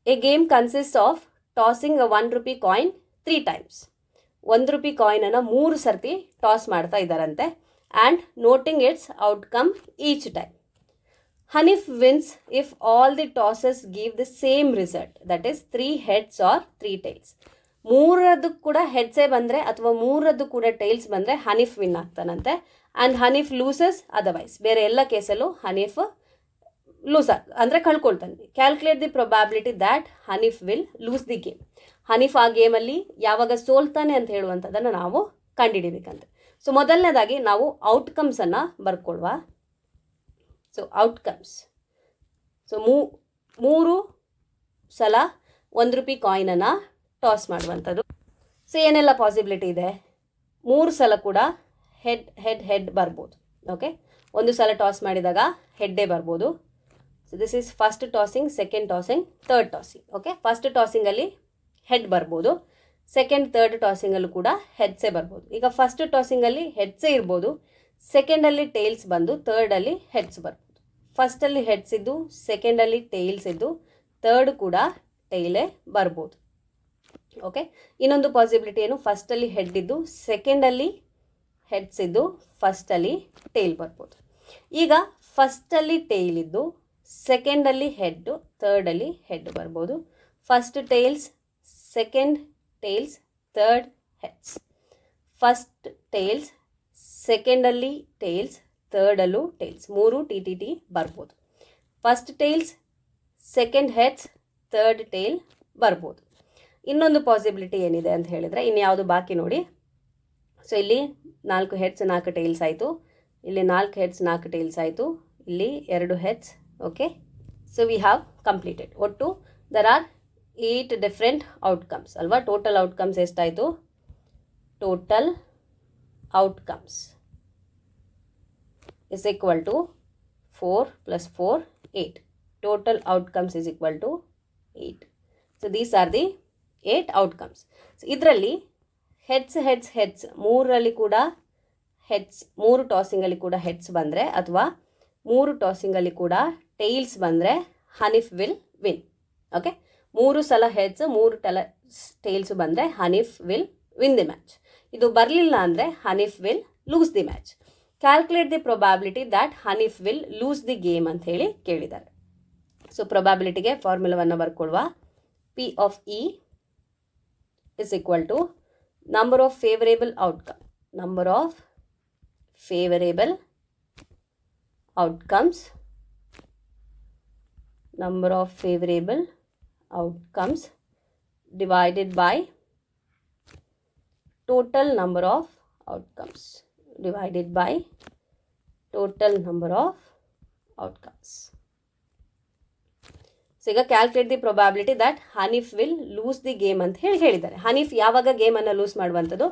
A game consists of tossing a 1 rupee coin 3 times. 1 rupee coin ಅನ್ನು 3 ಸರ್ತಿ toss ಮಾಡ್ತಾ ಇದ್ದಾರಂತೆ and noting its outcome each time. Hanif wins if all the tosses give the same result, that is 3 heads or 3 tails. ಮೂರದ್ದು ಕೂಡ ಹೆಡ್ಸೇ ಬಂದರೆ ಅಥವಾ ಮೂರದ್ದು ಕೂಡ tails ಬಂದರೆ Hanif win ಆಗ್ತಾನಂತೆ ಆ್ಯಂಡ್ ಹನೀಫ್ ಲೂಸಸ್ ಅದರ್ವೈಸ್ ಬೇರೆ ಎಲ್ಲ ಕೇಸಲ್ಲೂ ಹನೀಫ್ ಲೂಸ್ ಅಂದರೆ ಕಳ್ಕೊಳ್ತಾನೆ. Calculate the probability that Hanif will lose the game. Hanif ಆ ಗೇಮಲ್ಲಿ ಯಾವಾಗ ಸೋಲ್ತಾನೆ ಅಂತ ಹೇಳುವಂಥದ್ದನ್ನು ನಾವು ಕಂಡುಹಿಡಿಬೇಕಂತೆ. ಸೊ ಮೊದಲನೇದಾಗಿ ನಾವು ಔಟ್ಕಮ್ಸನ್ನು ಬರ್ಕೊಳ್ವ. ಸೊ ಔಟ್ಕಮ್ಸ್, ಸೊ ಮೂರು ಸಲ 1 ರೂಪಿ ಕಾಯಿನನ್ನು ಟಾಸ್ ಮಾಡುವಂಥದ್ದು. ಸೊ ಏನೆಲ್ಲ ಪಾಸಿಬಿಲಿಟಿ ಇದೆ? 3 ಸಲ ಕೂಡ ಹೆಡ್ ಬರ್ಬೋದು. ಓಕೆ, ಒಂದು ಸಲ ಟಾಸ್ ಮಾಡಿದಾಗ ಹೆಡ್ಡೇ ಬರ್ಬೋದು. So this is first tossing, second tossing, third tossing. Okay, first ಟಾಸಿಂಗಲ್ಲಿ ಹೆಡ್ ಬರ್ಬೋದು, ಸೆಕೆಂಡ್ ಥರ್ಡ್ ಟಾಸಿಂಗಲ್ಲೂ ಕೂಡ ಹೆಡ್ಸೇ ಬರ್ಬೋದು. ಈಗ ಫಸ್ಟ್ ಟಾಸಿಂಗಲ್ಲಿ ಹೆಡ್ಸೇ ಇರ್ಬೋದು, ಸೆಕೆಂಡಲ್ಲಿ ಟೇಲ್ಸ್ ಬಂದು ಥರ್ಡಲ್ಲಿ ಹೆಡ್ಸ್ ಬರ್ಬೋದು. ಫಸ್ಟಲ್ಲಿ ಹೆಡ್ಸ್ ಇದ್ದು, ಸೆಕೆಂಡಲ್ಲಿ ಟೇಲ್ಸ್ ಇದ್ದು, ಥರ್ಡ್ ಕೂಡ ಟೈಲೇ ಬರ್ಬೋದು. ಓಕೆ, ಇನ್ನೊಂದು ಪಾಸಿಬಿಲಿಟಿ ಏನು? ಫಸ್ಟಲ್ಲಿ ಹೆಡ್ ಇದ್ದು, ಸೆಕೆಂಡಲ್ಲಿ ಹೆಡ್ಸ್ ಇದ್ದು, ಫಸ್ಟಲ್ಲಿ ಟೇಲ್ ಬರ್ಬೋದು. ಈಗ ಫಸ್ಟಲ್ಲಿ ಟೇಲ್ ಇದ್ದು, ಸೆಕೆಂಡಲ್ಲಿ ಹೆಡ್ಡು, ಥರ್ಡಲ್ಲಿ ಹೆಡ್ ಬರ್ಬೋದು. First tails, second tails, third heads. First tails, ಸೆಕೆಂಡಲ್ಲಿ ಟೇಲ್ಸ್, ಥರ್ಡಲ್ಲೂ ಟೇಲ್ಸ್, 3 ಟಿ ಬರ್ಬೋದು. First tails, second heads, third tail ಬರ್ಬೋದು. ಇನ್ನೊಂದು ಪಾಸಿಬಿಲಿಟಿ ಏನಿದೆ ಅಂತ ಹೇಳಿದರೆ, ಇನ್ಯಾವುದು ಬಾಕಿ ನೋಡಿ. ಸೊ ಇಲ್ಲಿ 4 ಹೆಡ್ಸ್ 4 ಟೇಲ್ಸ್ ಆಯಿತು, ಇಲ್ಲಿ 4 ಹೆಡ್ಸ್ 4 ಟೇಲ್ಸ್ ಆಯಿತು, ಇಲ್ಲಿ 2 heads. Okay, so we have completed. ಒಟ್ಟು ದರ್ ಆರ್ 8 ಡಿಫ್ರೆಂಟ್ ಔಟ್ಕಮ್ಸ್ ಅಲ್ವಾ? ಟೋಟಲ್ ಔಟ್ಕಮ್ಸ್ ಎಷ್ಟಾಯಿತು? Total outcomes is equal to 4 plus 4, 8. Total outcomes is equal to 8. So these are the 8 outcomes. So ಇದರಲ್ಲಿ heads ಮೂರರಲ್ಲಿ ಕೂಡ heads, 3 ಟಾಸಿಂಗಲ್ಲಿ ಕೂಡ heads ಬಂದರೆ ಅಥವಾ 3 ಟಾಸಿಂಗಲ್ಲಿ ಕೂಡ ಟೈಲ್ಸ್ ಬಂದರೆ ಹನೀಫ್ ವಿಲ್ ವಿನ್. ಓಕೆ, 3 ಸಲ ಹೆಡ್ಸ್ 3 ಟೈಲ್ಸ್ ಬಂದರೆ Hanif will win the match. ಇದು ಬರಲಿಲ್ಲ ಅಂದರೆ Hanif will lose the match. Calculate the probability that Hanif will lose the game ಅಂತ ಹೇಳಿ ಕೇಳಿದ್ದಾರೆ. ಸೊ ಪ್ರೊಬ್ಯಾಬಿಲಿಟಿಗೆ ಫಾರ್ಮುಲಾವನ್ನು ಬರ್ಕೊಳ್ಳುವ. P of E is equal to number of favourable outcome, number of favourable outcomes, number of favourable outcomes divided by total number of outcomes divided by total number of outcomes. So ಈಗ calculate the probability that Hanif will lose the game ಅಂತ ಹೇಳಿದ್ದಾರೆ. ಹನೀಫ್ ಯಾವಾಗ ಗೇಮನ್ನು loose ಮಾಡುವಂಥದ್ದು?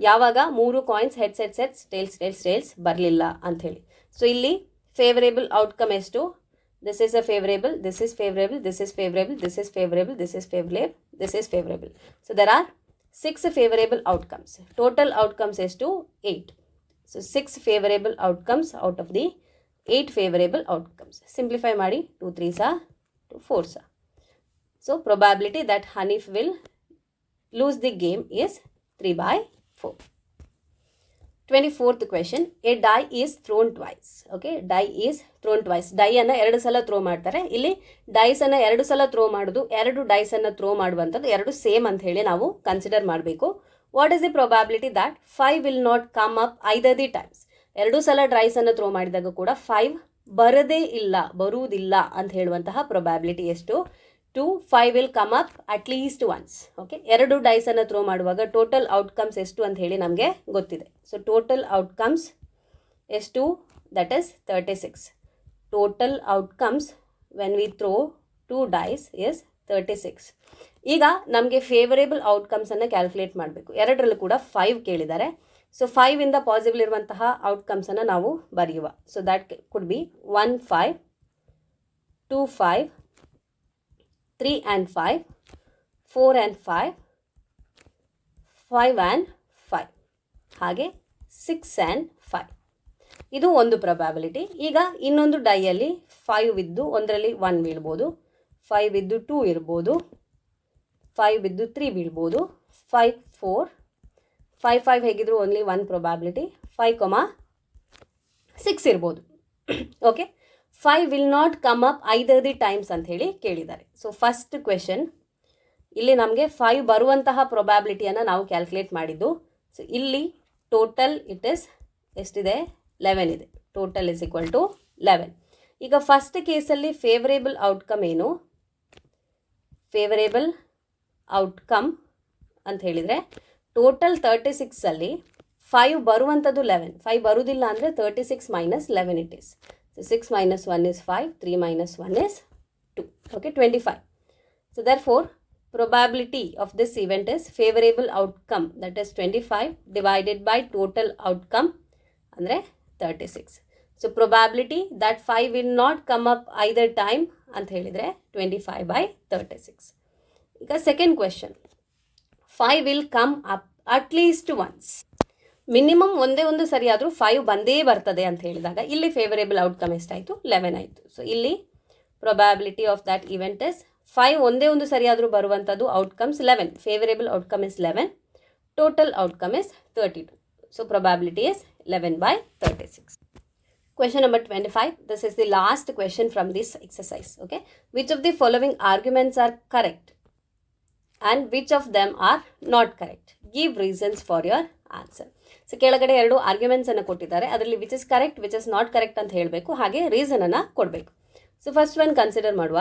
ಯಾವಾಗ 3 coins heads tiles ಬರಲಿಲ್ಲ ಅಂಥೇಳಿ. So ಇಲ್ಲಿ favourable outcome ಎಷ್ಟು? This is a favourable, this is favourable, this is favourable, this is favourable, this is favourable, this is favourable. So there are 6 favourable outcomes. Total outcomes ಎಷ್ಟು? 8. So 6 favorable outcomes out of the 8 favorable outcomes. Simplify ಮಾಡಿ, 2 3s are 2 4s are. So probability that Hanif will lose the game is 3/4. 24th question. A die is thrown twice. Okay, die is thrown twice. Die ಅನ್ನು 2 ಸಲ throw ಮಾಡ್ತಾರೆ. ಇಲ್ಲಿ dies ಅನ್ನು 2 ಸಲ throw ಮಾಡೋದು, 2 dies ಅನ್ನು throw ಮಾಡುವಂಥದ್ದು 2 same ಅಂತ ಹೇಳಿ ನಾವು ಕನ್ಸಿಡರ್ ಮಾಡಬೇಕು. What is the probability that 5 will not come up either the times? 2 ಸಲ ಡ್ರೈಸನ್ನು ಥ್ರೋ ಮಾಡಿದಾಗ ಕೂಡ 5 ಬರುವುದಿಲ್ಲ ಅಂತ ಹೇಳುವಂತಹ ಪ್ರೊಬ್ಯಾಬಿಲಿಟಿ ಎಷ್ಟು? 2 5 will come up at least once. Okay, 2 ಡೈಸನ್ನು ಥ್ರೋ ಮಾಡುವಾಗ ಟೋಟಲ್ ಔಟ್ಕಮ್ಸ್ ಎಷ್ಟು ಅಂತ ಹೇಳಿ ನಮಗೆ ಗೊತ್ತಿದೆ. ಸೊ ಟೋಟಲ್ ಔಟ್ಕಮ್ಸ್ ಎಷ್ಟು? That is 36. Total outcomes when we throw 2 dice is 36. ಈಗ ನಮಗೆ ಫೇವರೇಬಲ್ ಔಟ್ಕಮ್ಸನ್ನು ಕ್ಯಾಲ್ಕುಲೇಟ್ ಮಾಡಬೇಕು. 2ರಲ್ಲೂ ಕೂಡ 5 ಕೇಳಿದ್ದಾರೆ. ಸೊ 5 ಇಂದ ಪಾಸಿಬಲ್ ಇರುವಂತಹ ಔಟ್ಕಮ್ಸನ್ನು ನಾವು ಬರೆಯುವ. So that could be 1 5, 2 5, 3 and 5, 4 and 5, 5 and 5, ಹಾಗೆ 6 and 5. ಇದು ಒಂದು ಪ್ರೊಬ್ಯಾಬಿಲಿಟಿ. ಈಗ ಇನ್ನೊಂದು ಡೈಯಲ್ಲಿ 5 ಇದ್ದು ಒಂದರಲ್ಲಿ 1 ಬೀಳ್ಬೋದು, 5 ಇದ್ದು 2 ಇರ್ಬೋದು, 5 ಇದ್ದು 3 ಬೀಳ್ಬೋದು, 5 4, 5 5 ಹೇಗಿದ್ರು ಓನ್ಲಿ 1 ಪ್ರೊಬ್ಯಾಬಿಲಿಟಿ, 5, 6 ಇರ್ಬೋದು. Okay, 5 will not come up either the times ಅಂತ ಹೇಳಿ ಕೇಳಿದ್ದಾರೆ. ಸೊ ಫಸ್ಟ್ ಕ್ವೆಶನ್, ಇಲ್ಲಿ ನಮಗೆ 5 ಬರುವಂತಹ ಪ್ರೊಬ್ಯಾಬಿಲಿಟಿಯನ್ನು ನಾವು ಕ್ಯಾಲ್ಕುಲೇಟ್ ಮಾಡಿದ್ದು. ಸೊ ಇಲ್ಲಿ ಟೋಟಲ್ ಇಟ್ ಇಸ್ ಎಷ್ಟಿದೆ, 11 ಇದೆ. Total is equal to 11. ಈಗ ಫಸ್ಟ್ ಕೇಸಲ್ಲಿ ಫೇವರೇಬಲ್ ಔಟ್ಕಮ್ ಏನು, ಫೇವರೇಬಲ್ ಔಟ್ಕಮ್ ಅಂತ ಹೇಳಿದರೆ ಟೋಟಲ್ 36ಅಲ್ಲಿ 5 ಬರುವಂಥದ್ದು 11, 5 ಬರುವುದಿಲ್ಲ ಅಂದರೆ 36 - 11 it is. So 6 - 1 is 5, 3 - 1 is 2. Okay, 25. So therefore probability of this event is favorable outcome, that is 25 divided by total outcome ಅಂದರೆ 36. So probability that 5 will not come up either time ಅಂತ ಹೇಳಿದರೆ 25/36. ಈಗ second question, 5 will come up at least once. Minimum ಒಂದೇ ಒಂದು ಸರಿಯಾದರೂ 5 ಬಂದೇ ಬರ್ತದೆ ಅಂತ ಹೇಳಿದಾಗ ಇಲ್ಲಿ ಫೇವರೇಬಲ್ ಔಟ್ಕಮ್ ಎಷ್ಟಾಯಿತು, 11 ಆಯಿತು. ಸೊ ಇಲ್ಲಿ probability of that event is 5 ಒಂದೇ ಒಂದು ಸರಿಯಾದರೂ ಬರುವಂಥದ್ದು outcomes 11, favourable outcome is 11, total outcome is 32. So probability is 11/36. Question number 25. This is the last question from this exercise. Okay. Which of the following arguments are correct and which of them are not correct? Give reasons for your answer. So ಕೆಳಗಡೆ 2 ಆರ್ಗ್ಯುಮೆಂಟ್ಸನ್ನು ಕೊಟ್ಟಿದ್ದಾರೆ, ಅದರಲ್ಲಿ which is correct which is not correct ಅಂತ ಹೇಳಬೇಕು, ಹಾಗೆ ರೀಸನನ್ನು ಕೊಡಬೇಕು. So first one consider ಮಾಡುವ.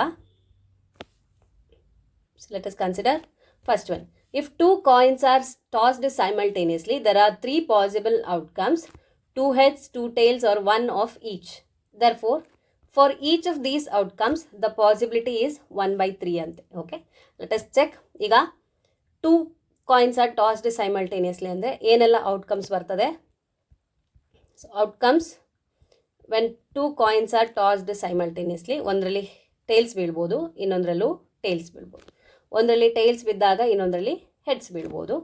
So let us consider first one. If 2 coins are tossed simultaneously, there are 3 possible outcomes, 2 heads, 2 tails or 1 of each. Therefore, for each of these outcomes, the possibility is 1/3 ante. Okay, let us check. ಈಗ 2 coins are tossed simultaneously ಅಂದರೆ ಏನೆಲ್ಲ outcomes ಬರ್ತದೆ. So outcomes when 2 coins are tossed simultaneously, ಒಂದರಲ್ಲಿ tails ಬೀಳ್ಬೋದು, ಇನ್ನೊಂದರಲ್ಲೂ tails ಬೀಳ್ಬೋದು. ಒಂದರಲ್ಲಿ tails ಬಿದ್ದಾಗ ಇನ್ನೊಂದರಲ್ಲಿ ಹೆಡ್ಸ್ ಬೀಳ್ಬೋದು.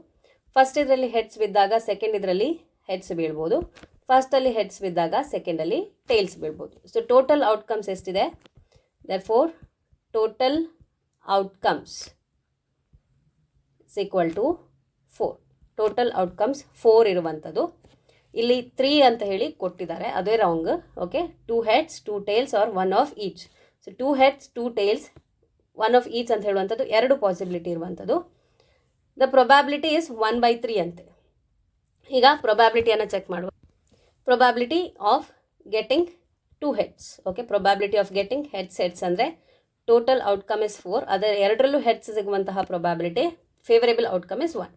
ಫಸ್ಟ್ ಇದರಲ್ಲಿ ಹೆಡ್ಸ್ ಬಿದ್ದಾಗ ಸೆಕೆಂಡ್ ಇದರಲ್ಲಿ ಹೆಡ್ಸ್ ಬೀಳ್ಬೋದು. ಫಸ್ಟಲ್ಲಿ ಹೆಡ್ಸ್ ಬಿದ್ದಾಗ ಸೆಕೆಂಡಲ್ಲಿ ಟೇಲ್ಸ್ ಬೀಳ್ಬೋದು. ಸೊ ಟೋಟಲ್ ಔಟ್ಕಮ್ಸ್ ಎಷ್ಟಿದೆ, therefore total outcomes is equal to 4. Total outcomes 4 ಇರುವಂಥದ್ದು. ಇಲ್ಲಿ 3 ಅಂತ ಹೇಳಿ ಕೊಟ್ಟಿದ್ದಾರೆ, ಅದೇ wrong. Okay, 2 heads, 2 tails are 1 of each. So 2 heads, 2 tails, 1 of each ಅಂತ ಹೇಳುವಂಥದ್ದು 2 ಪಾಸಿಬಿಲಿಟಿ ಇರುವಂಥದ್ದು. ದ ಪ್ರೊಬ್ಯಾಬಿಲಿಟಿ ಇಸ್ 1/3 ಅಂತೆ. ಈಗ ಪ್ರೊಬ್ಯಾಬಿಲಿಟಿಯನ್ನು ಚೆಕ್ ಮಾಡುವ. Probability of getting 2 heads. Okay, probability of getting heads ಅಂದರೆ ಟೋಟಲ್ ಔಟ್ಕಮ್ ಇಸ್ 4, ಅದರ ಎರಡರಲ್ಲೂ ಹೆಡ್ಸ್ ಸಿಗುವಂತಹ probability favourable outcome is 1.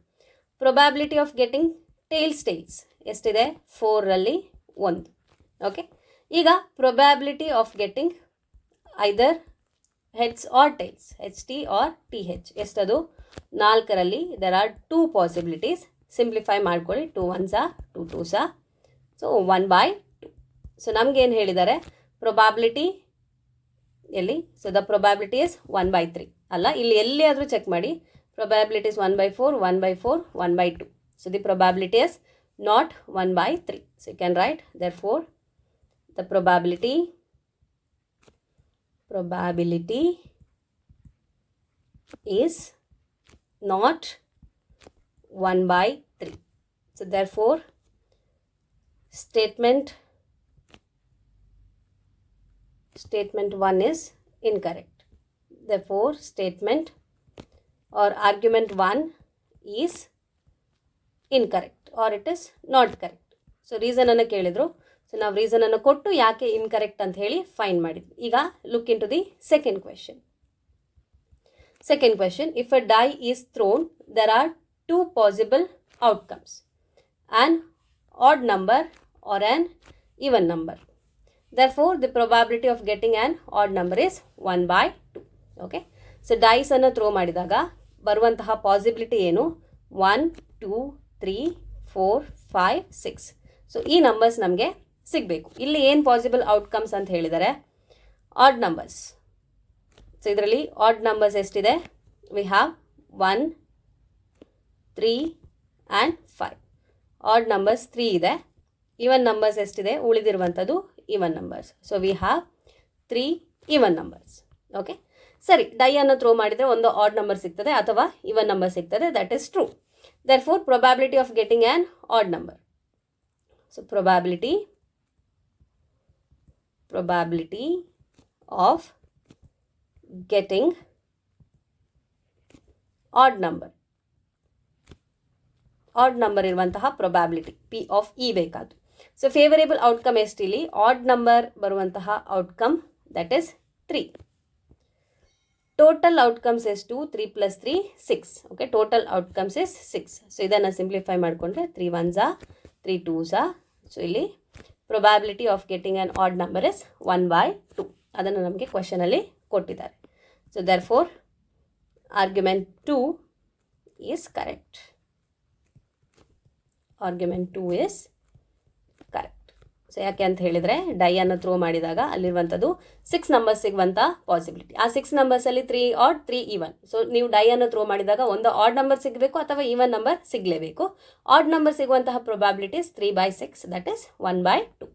Probability of getting tails ಎಷ್ಟಿದೆ, 4ರಲ್ಲಿ 1. ಓಕೆ, ಈಗ probability of getting either heads or tails, HT or TH ಎಷ್ಟದು, 4ರಲ್ಲಿ there are 2 possibilities. Simplify ಮಾಡ್ಕೊಳ್ಳಿ, 2 1s, 2 2s, ಸೊ 1/2. ಸೊ ನಮಗೇನು ಹೇಳಿದ್ದಾರೆ, ಪ್ರೊಬ್ಯಾಬಿಲಿಟಿ ಎಲ್ಲಿ, ಸೊ ದ ಪ್ರೊಬ್ಯಾಬಿಲಿಟಿ ಇಸ್ 1/3 ಅಲ್ಲ, ಇಲ್ಲಿ ಎಲ್ಲಿಯಾದರೂ ಚೆಕ್ ಮಾಡಿ, probability is 1/4, 1/4, 1/2. So the probability is not 1/3. So you can write, therefore the probability is not 1/3. So therefore statement 1 is incorrect. Therefore statement or argument 1 is incorrect or it is not correct. So ರೀಸನನ್ನು ಕೇಳಿದರು. So ನಾವು ರೀಸನನ್ನು ಕೊಟ್ಟು ಯಾಕೆ incorrect ಅಂತ ಹೇಳಿ find ಮಾಡಿದ್ವಿ. ಈಗ look in to the second question. If a die is thrown, there are 2 possible outcomes, an odd number or an even number. Therefore the probability of getting an odd number is 1/2. Okay, so ಡೈಸನ್ನು throw ಮಾಡಿದಾಗ ಬರುವಂತಹ possibility ಏನು, 1 2 3 4 5 6. So ಈ numbers ನಮಗೆ ಸಿಗಬೇಕು. ಇಲ್ಲಿ ಏನು possible outcomes ಅಂತ ಹೇಳಿದರೆ ಆಡ್ ನಂಬರ್ಸ್. ಸೊ ಇದರಲ್ಲಿ ಆಡ್ ನಂಬರ್ಸ್ ಎಷ್ಟಿದೆ? We have 1 3 and 5. Odd numbers 3 ಇದೆ. ಈವನ್ ನಂಬರ್ಸ್ ಎಷ್ಟಿದೆ? ಉಳಿದಿರುವಂಥದ್ದು even numbers. So we have 3 even numbers. Okay, ಸರಿ, ಡೈಯನ್ನು ಥ್ರೋ ಮಾಡಿದರೆ ಒಂದು ಆಡ್ ನಂಬರ್ ಸಿಗ್ತದೆ ಅಥವಾ ಈವನ್ ನಂಬರ್ ಸಿಗ್ತದೆ. That is true. Therefore, probability of getting an odd number. So, probability of getting odd number. Odd number ಇರುವಂತಹ probability P of E ಬೇಕಾದ್ದು. So, favorable outcome ಎಷ್ಟಿಲ್ಲಿ? odd number ಬರುವಂತಹ outcome, that is 3. Total outcomes is 2, 3 plus 3, 6. Okay, total outcomes is 6. So, ಇದನ್ನು simplify ಮಾಡಿಕೊಂಡ್ರೆ 3 1s are, 3 2s are. So, ಇಲ್ಲಿ probability of getting an odd number is 1/2. ಅದನ್ನು ನಮಗೆ ಕ್ವೆಶನಲ್ಲಿ ಕೊಟ್ಟಿದ್ದಾರೆ. So, therefore, argument 2 is correct. Argument 2 is correct. So ಯಾಕೆ ಅಂತ ಹೇಳಿದರೆ ಡೈಯನ್ನು throw ಮಾಡಿದಾಗ ಅಲ್ಲಿರುವಂಥದ್ದು 6 ನಂಬರ್ಸ್ ಸಿಗುವಂಥ ಪಾಸಿಬಿಲಿಟಿ. ಆ 6 ನಂಬರ್ಸಲ್ಲಿ 3 ಆಡ್ 3 ಈವನ್. ಸೊ ನೀವು ಡೈಯನ್ನು ಥ್ರೋ ಮಾಡಿದಾಗ ಒಂದು ಆಡ್ ನಂಬರ್ ಸಿಗಬೇಕು ಅಥವಾ ಈವನ್ ನಂಬರ್ ಸಿಗಲೇಬೇಕು. ಆಡ್ ನಂಬರ್ ಸಿಗುವಂತಹ ಪ್ರೊಬ್ಯಾಬಿಲಿಟೀಸ್ 3/6, ದಟ್ ಈಸ್ 1/2.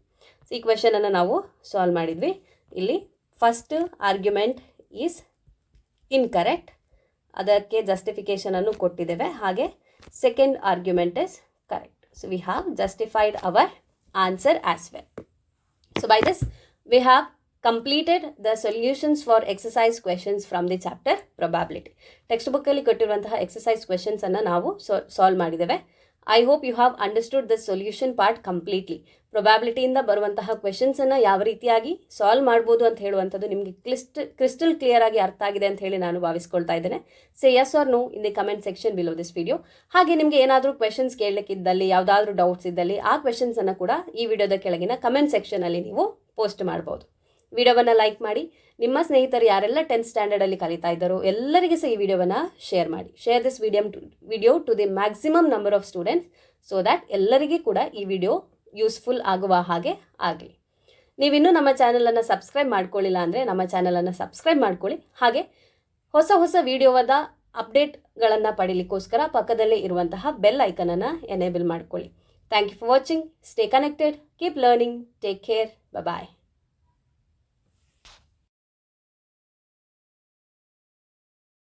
ಸೊ ಈ ಕ್ವೆಶನನ್ನು ನಾವು ಸಾಲ್ವ್ ಮಾಡಿದ್ವಿ. ಇಲ್ಲಿ ಫಸ್ಟ್ ಆರ್ಗ್ಯುಮೆಂಟ್ ಈಸ್ ಇನ್ಕರೆಕ್ಟ್, ಅದಕ್ಕೆ ಜಸ್ಟಿಫಿಕೇಷನನ್ನು ಕೊಟ್ಟಿದ್ದೇವೆ. ಹಾಗೆ second argument is correct. So we have justified our answer as well. So by this we have completed the solutions for exercise questions from the chapter probability. Text book ಅಲ್ಲಿ ಕೊಟ್ಟಿರುವಂತಹ exercise questions ಅನ್ನು ನಾವು solve ಮಾಡಿದ್ದೇವೆ. I hope you have understood the solution part completely. probability ಇಂದ ಬರುವಂತಹ questions ಅನ್ನು ಯಾವ ರೀತಿಯಾಗಿ ಸಾಲ್ವ್ ಮಾಡ್ಬೋದು ಅಂತ ಹೇಳುವಂಥದ್ದು ನಿಮಗೆ ಕ್ರಿಸ್ಟಲ್ ಕ್ಲಿಯರ್ ಆಗಿ ಅರ್ಥ ಆಗಿದೆ ಅಂತ ಹೇಳಿ ನಾನು ಭಾವಿಸ್ಕೊಳ್ತಾ ಇದ್ದೇನೆ. Say yes or no in the comment section below this video. ಹಾಗೆ ನಿಮಗೆ ಏನಾದರೂ ಕ್ವೆಶನ್ಸ್ ಕೇಳಲಿಕ್ಕಿದ್ದಲ್ಲಿ, ಯಾವುದಾದ್ರೂ ಡೌಟ್ಸ್ ಇದ್ದಲ್ಲಿ ಆ ಕ್ವೆಶನ್ಸ್ ಅನ್ನು ಕೂಡ ಈ ವಿಡಿಯೋದ ಕೆಳಗಿನ ಕಮೆಂಟ್ ಸೆಕ್ಷನಲ್ಲಿ ನೀವು ಪೋಸ್ಟ್ ಮಾಡ್ಬೋದು. ವಿಡಿಯೋವನ್ನು ಲೈಕ್ ಮಾಡಿ, ನಿಮ್ಮ ಸ್ನೇಹಿತರು ಯಾರೆಲ್ಲ 10th ಸ್ಟ್ಯಾಂಡರ್ಡಲ್ಲಿ ಕಲಿತಾ ಇದ್ದಾರೋ ಎಲ್ಲರಿಗೆ ಸಹ ಈ ವಿಡಿಯೋವನ್ನು ಶೇರ್ ಮಾಡಿ. Share this video to the maximum number of students so that ಎಲ್ಲರಿಗೂ ಕೂಡ ಈ ವಿಡಿಯೋ ಯೂಸ್ಫುಲ್ ಆಗುವ ಹಾಗೆ ಆಗಲಿ. ನೀವಿನ್ನೂ ನಮ್ಮ ಚಾನಲನ್ನು ಸಬ್ಸ್ಕ್ರೈಬ್ ಮಾಡ್ಕೊಳ್ಳಿಲ್ಲ ಅಂದರೆ ನಮ್ಮ ಚಾನಲನ್ನು ಸಬ್ಸ್ಕ್ರೈಬ್ ಮಾಡ್ಕೊಳ್ಳಿ. ಹಾಗೆ ಹೊಸ ವಿಡಿಯೋದ ಅಪ್ಡೇಟ್ಗಳನ್ನು ಪಡೀಲಿಕ್ಕೋಸ್ಕರ ಪಕ್ಕದಲ್ಲೇ ಇರುವಂತಹ ಬೆಲ್ ಐಕನನ್ನು ಎನೇಬಲ್ ಮಾಡ್ಕೊಳ್ಳಿ. Thank you for watching. Stay connected, keep learning, take care, bye.